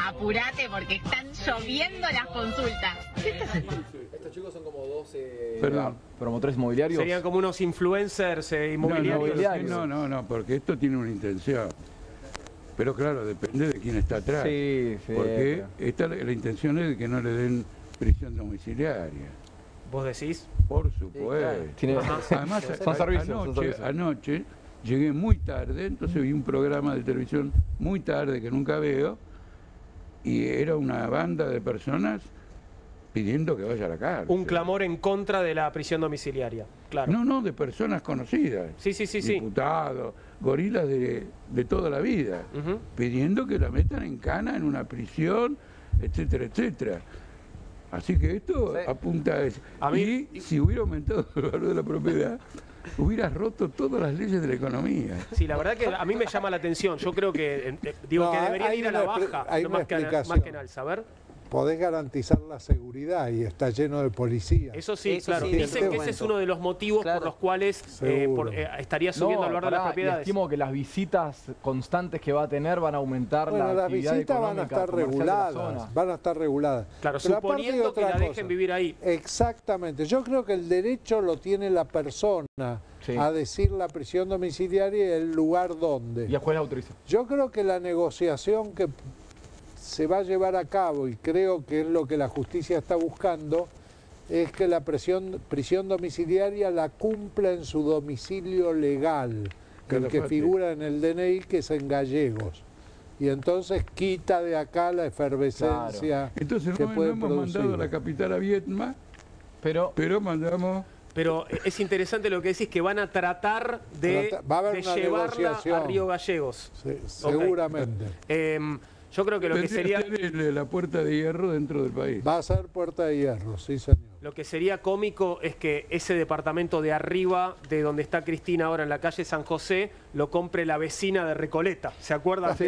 Apúrate porque están lloviendo las consultas. ¿Qué estás escuchando? Estos chicos son como dos Perdón. promotores inmobiliarios. Serían como unos influencers inmobiliarios. No, porque esto tiene una intención. Pero claro, depende de quién está atrás. Sí, porque la intención es de que no le den prisión domiciliaria. ¿Vos decís? Por supuesto. Además, anoche llegué muy tarde, entonces vi un programa de televisión muy tarde que nunca veo, y era una banda de personas pidiendo que vaya a la cárcel. Un clamor en contra de la prisión domiciliaria, claro. No, de personas conocidas. Sí. Diputados, gorilas de toda la vida, pidiendo que la metan en cana en una prisión, etcétera, etcétera. Así que esto apunta a eso. Y si hubiera aumentado el valor de la propiedad, hubieras roto todas las leyes de la economía. Sí, la verdad que a mí me llama la atención. Yo creo que que deberían ir a la baja, no más que en alza. A ver. Podés garantizar la seguridad y está lleno de policías. Eso sí, claro. Dicen que ese es uno de los motivos por los cuales estaría subiendo el valor de las propiedades. Estimo que las visitas constantes que va a tener van a aumentar la las actividad visitas van a estar reguladas. Claro, pero suponiendo que la dejen vivir ahí. Exactamente. Yo creo que el derecho lo tiene la persona a decir la prisión domiciliaria y el lugar donde. Y el juez la autoriza. Yo creo que la negociación que se va a llevar a cabo, y creo que es lo que la justicia está buscando, es que la prisión domiciliaria la cumpla en su domicilio legal, el que figura en el DNI, que es en Gallegos. Y entonces quita de acá la efervescencia. Entonces que no puede hemos producir. mandado a la capital a Vietnam, pero mandamos... Pero es interesante lo que decís, que van a tratar de llevarla a Río Gallegos. Sí, seguramente. Yo creo que lo que sería... la puerta de hierro dentro del país. Va a ser puerta de hierro, sí señor. Lo que sería cómico es que ese departamento de arriba, de donde está Cristina ahora en la calle San José, lo compre la vecina de Recoleta. ¿Se acuerdan? Sí,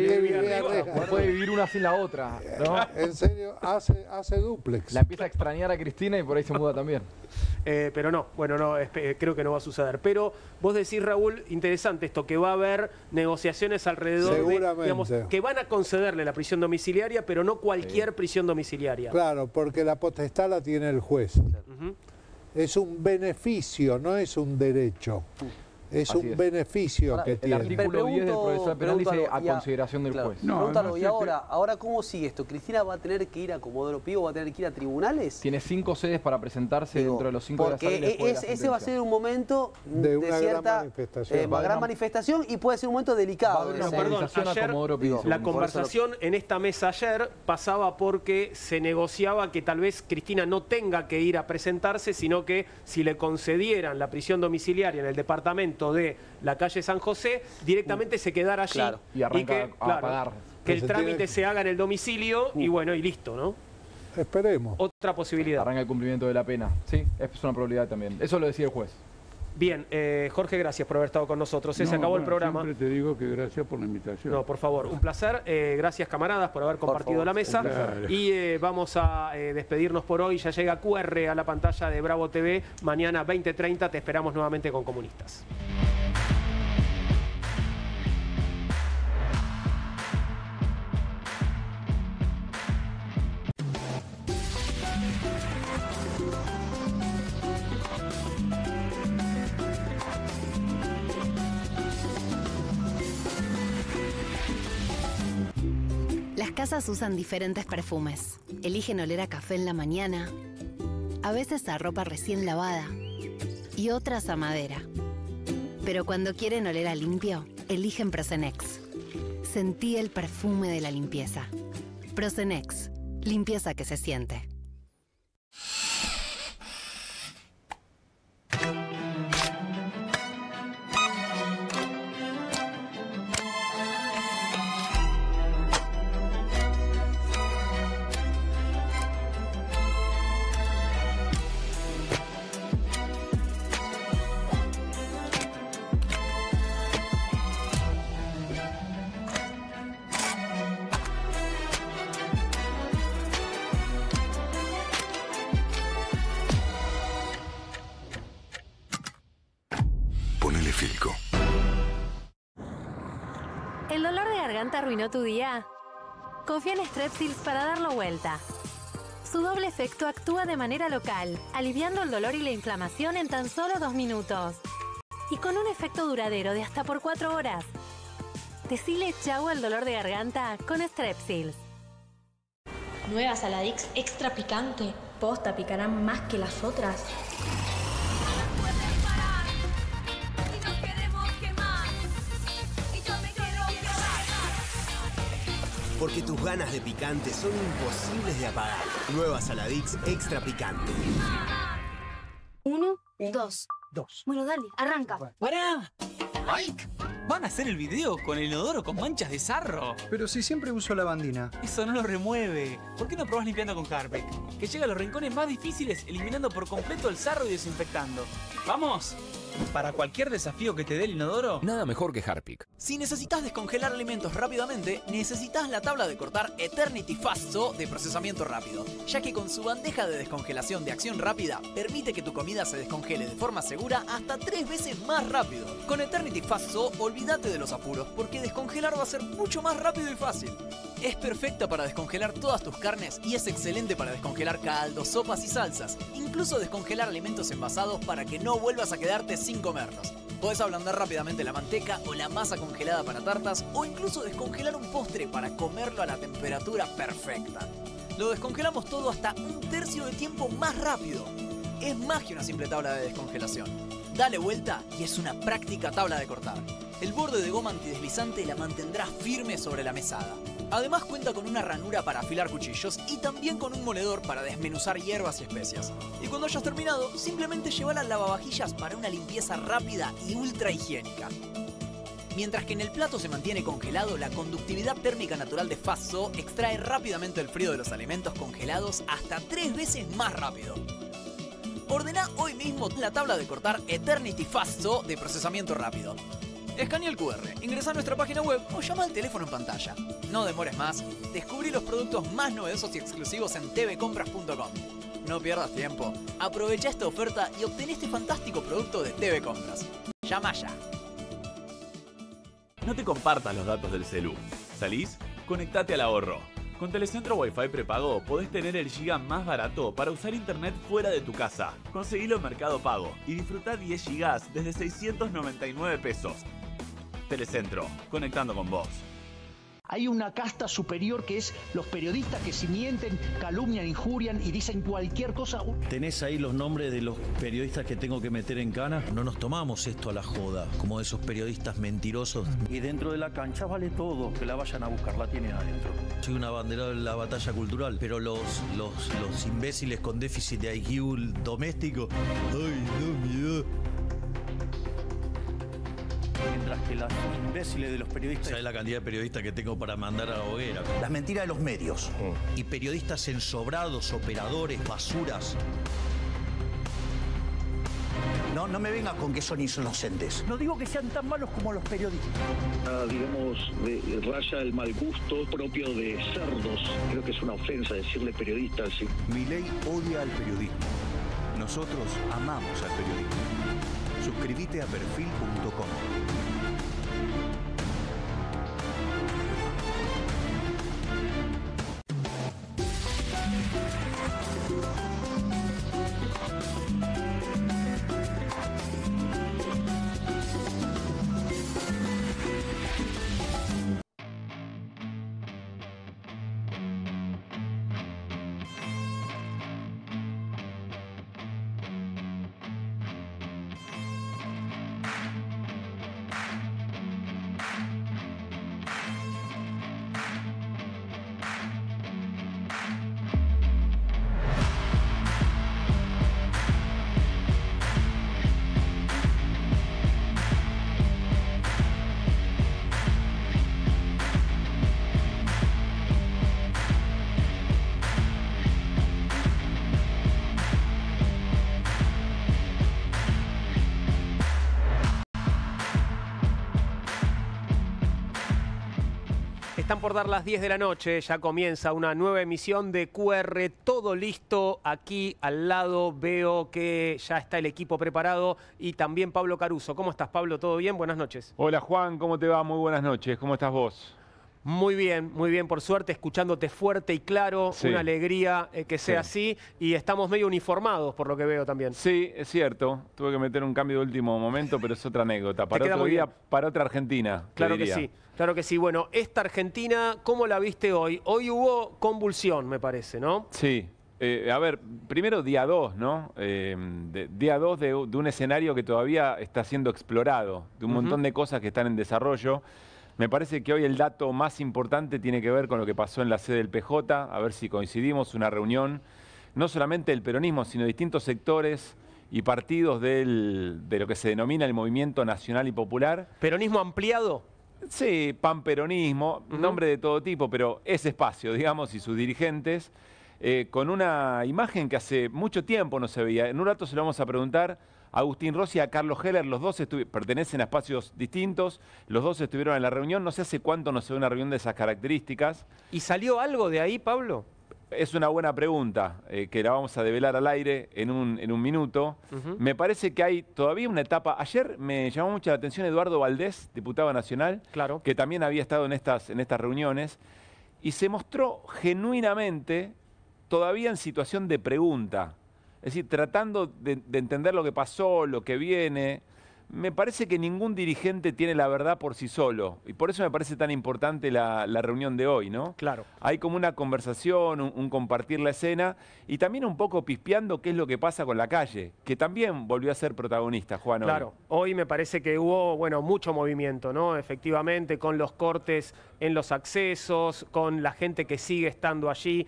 puede vivir una sin la otra, ¿no? En serio, hace dúplex. La empieza a extrañar a Cristina y por ahí se muda también. Pero no, creo que no va a suceder. Pero vos decís, Raúl, interesante esto, que va a haber negociaciones alrededor de, digamos, que van a concederle la prisión domiciliaria, pero no cualquier prisión domiciliaria. Claro, porque la potestad la tiene el juez. Es un beneficio, no es un derecho. Es un beneficio que tiene. El artículo 10 del procesal penal dice a consideración del juez. Pregúntalo, y ahora ¿cómo sigue esto? ¿Cristina va a tener que ir a Comodoro Pi o va a tener que ir a tribunales? Tiene 5 sedes para presentarse dentro de los 5 días hábiles después de la ese va a ser un momento de una cierta gran manifestación y puede ser un momento delicado. La conversación en esta mesa ayer pasaba porque se negociaba que tal vez Cristina no tenga que ir a presentarse, sino que si le concedieran la prisión domiciliaria en el departamento de la calle San José, directamente se quedara allí y arranca a pagar. Que el trámite se haga en el domicilio y bueno, y listo, ¿no? Esperemos. Otra posibilidad. Arranca el cumplimiento de la pena. Sí, es una probabilidad también. Eso lo decía el juez. Bien, Jorge, gracias por haber estado con nosotros. Se acabó el programa. Siempre te digo que gracias por la invitación. No, por favor, un placer. Gracias, camaradas, por haber compartido la mesa. Y vamos a despedirnos por hoy. Ya llega QR a la pantalla de Bravo TV. Mañana 20:30 te esperamos nuevamente con Comunistas. Las casas usan diferentes perfumes. Eligen oler a café en la mañana, a veces a ropa recién lavada y otras a madera. Pero cuando quieren oler a limpio, eligen Prosenex. Sentí el perfume de la limpieza. Prosenex, limpieza que se siente. garganta arruinó tu día? Confía en Strepsils para darlo vuelta. Su doble efecto actúa de manera local, aliviando el dolor y la inflamación en tan solo 2 minutos. Y con un efecto duradero de hasta por 4 horas. Decile chau al dolor de garganta con Strepsils. Nueva Saladix extra picante. Posta, picarán más que las otras. Porque tus ganas de picante son imposibles de apagar. Nueva Saladix extra picante. 1, 2. Bueno, dale, arranca. ¡Pará! ¡Mike! ¿Van a hacer el video con el inodoro con manchas de sarro? Pero si siempre uso lavandina. Eso no lo remueve. ¿Por qué no probás limpiando con Harpic? Que llega a los rincones más difíciles eliminando por completo el sarro y desinfectando. ¡Vamos! Para cualquier desafío que te dé el inodoro, nada mejor que Harpic. Si necesitas descongelar alimentos rápidamente, necesitas la tabla de cortar Eternity Fastso de procesamiento rápido, ya que con su bandeja de descongelación de acción rápida, permite que tu comida se descongele de forma segura hasta 3 veces más rápido. Con Eternity Fastso, olvídate de los apuros, porque descongelar va a ser mucho más rápido y fácil. Es perfecta para descongelar todas tus carnes y es excelente para descongelar caldos, sopas y salsas. Incluso descongelar alimentos envasados para que no vuelvas a quedarte sin comerlos. Podés ablandar rápidamente la manteca o la masa congelada para tartas o incluso descongelar un postre para comerlo a la temperatura perfecta. Lo descongelamos todo hasta 1/3 del tiempo más rápido. Es más que una simple tabla de descongelación. Dale vuelta y es una práctica tabla de cortar. El borde de goma antideslizante la mantendrá firme sobre la mesada. Además cuenta con una ranura para afilar cuchillos y también con un moledor para desmenuzar hierbas y especias. Y cuando hayas terminado, simplemente llévala al lavavajillas para una limpieza rápida y ultra higiénica. Mientras que en el plato se mantiene congelado, la conductividad térmica natural de Fastso extrae rápidamente el frío de los alimentos congelados hasta 3 veces más rápido. Ordena hoy mismo la tabla de cortar Eternity Fastso de procesamiento rápido. Escanea el QR, ingresa a nuestra página web o llama al teléfono en pantalla. No demores más, descubrí los productos más novedosos y exclusivos en tvcompras.com. No pierdas tiempo, aprovecha esta oferta y obtén este fantástico producto de TV Compras. Llama ya. No te compartas los datos del celu. ¿Salís? Conectate al ahorro. Con Telecentro Wi-Fi prepago podés tener el giga más barato para usar internet fuera de tu casa. Conseguilo en Mercado Pago y disfrutá 10 gigas desde 699 pesos. Telecentro, conectando con vos. Hay una casta superior que es los periodistas que si mienten, calumnian, injurian y dicen cualquier cosa. ¿Tenés ahí los nombres de los periodistas que tengo que meter en cana? No nos tomamos esto a la joda, como esos periodistas mentirosos. Y dentro de la cancha vale todo, que la vayan a buscar, la tienen adentro. Soy una bandera de la batalla cultural, pero los imbéciles con déficit de IQ doméstico, ¡ay, no, miedo! Mientras que los imbéciles de los periodistas... ¿Sabes la cantidad de periodistas que tengo para mandar a la hoguera? Las mentiras de los medios. Y periodistas ensobrados, operadores, basuras. No me vengas con que son inocentes. No digo que sean tan malos como los periodistas. Digamos, raya el mal gusto propio de cerdos. Creo que es una ofensa decirle periodistas. ¿Sí? Milei odia al periodismo. Nosotros amamos al periodismo. Suscríbete a perfil.com. Están por dar las 10 de la noche, ya comienza una nueva emisión de QR, todo listo. Aquí al lado veo que ya está el equipo preparado y también Pablo Caruso. ¿Cómo estás, Pablo? ¿Todo bien? Buenas noches. Hola, Juan, ¿cómo te va? Muy buenas noches. ¿Cómo estás vos? Muy bien, por suerte, escuchándote fuerte y claro, Sí. una alegría que sea Sí. así, y estamos medio uniformados por lo que veo también. Sí, es cierto. Tuve que meter un cambio de último momento, pero es otra anécdota. Para queda otro muy día, bien. para otra Argentina. te Claro que diría. sí, claro que sí. Bueno, esta Argentina, ¿cómo la viste hoy? Hoy hubo convulsión, me parece, ¿no? Sí. A ver, primero día 2, ¿no? Día 2 de un escenario que todavía está siendo explorado, de un montón de cosas que están en desarrollo. Me parece que hoy el dato más importante tiene que ver con lo que pasó en la sede del PJ, a ver si coincidimos, una reunión, no solamente del peronismo, sino de distintos sectores y partidos de lo que se denomina el Movimiento Nacional y Popular. ¿Peronismo ampliado? Sí, panperonismo, nombre de todo tipo, pero ese espacio, digamos, y sus dirigentes, con una imagen que hace mucho tiempo no se veía. En un rato se lo vamos a preguntar a Agustín Rossi y a Carlos Heller, los dos pertenecen a espacios distintos, los dos estuvieron en la reunión, no sé hace cuánto no se ve una reunión de esas características. ¿Y salió algo de ahí, Pablo? Es una buena pregunta, que la vamos a develar al aire en un minuto. Me parece que hay todavía una etapa. Ayer me llamó mucho la atención Eduardo Valdés, diputado nacional, claro, que también había estado en estas reuniones, y se mostró genuinamente todavía en situación de pregunta. Es decir, tratando de entender lo que pasó, lo que viene. Me parece que ningún dirigente tiene la verdad por sí solo. Y por eso me parece tan importante la reunión de hoy, ¿no? Claro. Hay como una conversación, un compartir la escena y también un poco pispeando qué es lo que pasa con la calle, que también volvió a ser protagonista, Juan. Claro, hoy me parece que hubo, bueno, mucho movimiento, ¿no? Efectivamente, con los cortes en los accesos, con la gente que sigue estando allí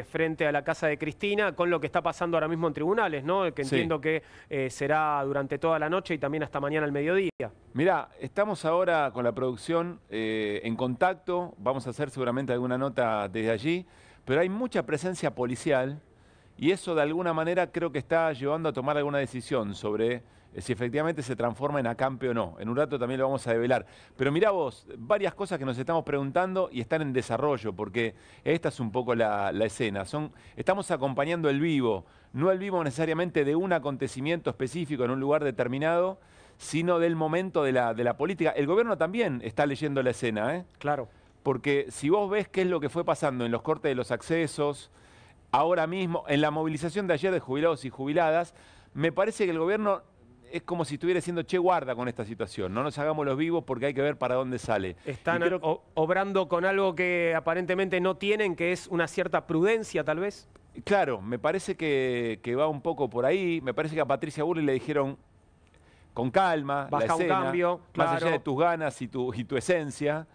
frente a la casa de Cristina, con lo que está pasando ahora mismo en tribunales, ¿no? Que Sí. entiendo que será durante toda la noche y también hasta mañana al mediodía. Mirá, estamos ahora con la producción en contacto, vamos a hacer seguramente alguna nota desde allí, pero hay mucha presencia policial y eso de alguna manera creo que está llevando a tomar alguna decisión sobre si efectivamente se transforma en acampe o no. En un rato también lo vamos a develar. Pero mirá vos, varias cosas que nos estamos preguntando y están en desarrollo, porque esta es un poco la escena. Estamos acompañando el vivo, no el vivo necesariamente de un acontecimiento específico en un lugar determinado, sino del momento de la política. El gobierno también está leyendo la escena, ¿eh? Claro. Porque si vos ves qué es lo que fue pasando en los cortes de los accesos, ahora mismo, en la movilización de ayer de jubilados y jubiladas, me parece que el gobierno es como si estuviera diciendo, che, guarda con esta situación, no nos hagamos los vivos porque hay que ver para dónde sale. Están obrando con algo que aparentemente no tienen, que es una cierta prudencia, tal vez. Claro, me parece que va un poco por ahí. Me parece que a Patricia Bullrich le dijeron con calma, baja la escena, un cambio, más claro, allá de tus ganas y tu esencia.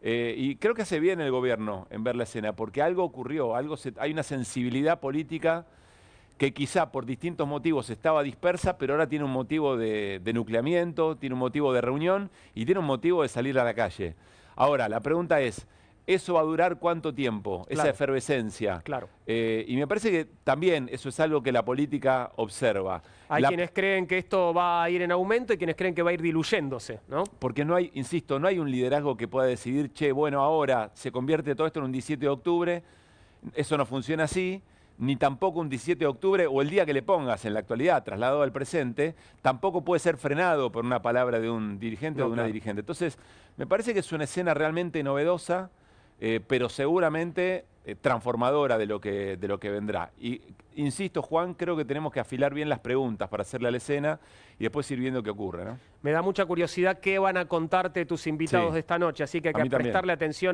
Y creo que hace bien el gobierno en ver la escena, porque algo ocurrió, hay una sensibilidad política que quizá por distintos motivos estaba dispersa, pero ahora tiene un motivo de nucleamiento, tiene un motivo de reunión y tiene un motivo de salir a la calle. Ahora, la pregunta es, ¿eso va a durar cuánto tiempo? Esa Claro. efervescencia. Claro. Y me parece que también eso es algo que la política observa. Hay quienes creen que esto va a ir en aumento y quienes creen que va a ir diluyéndose, ¿no? Porque no hay, insisto, no hay un liderazgo que pueda decidir, che, bueno, ahora se convierte todo esto en un 17 de octubre. Eso no funciona así. Ni tampoco un 17 de octubre o el día que le pongas en la actualidad, trasladado al presente, tampoco puede ser frenado por una palabra de un dirigente o de una dirigente. Entonces, me parece que es una escena realmente novedosa, pero seguramente transformadora de lo que vendrá. Y insisto, Juan, creo que tenemos que afilar bien las preguntas para hacerle a la escena y después ir viendo qué ocurre, ¿no? Me da mucha curiosidad qué van a contarte tus invitados Sí. de esta noche, así que hay A mí que también. prestarle atención.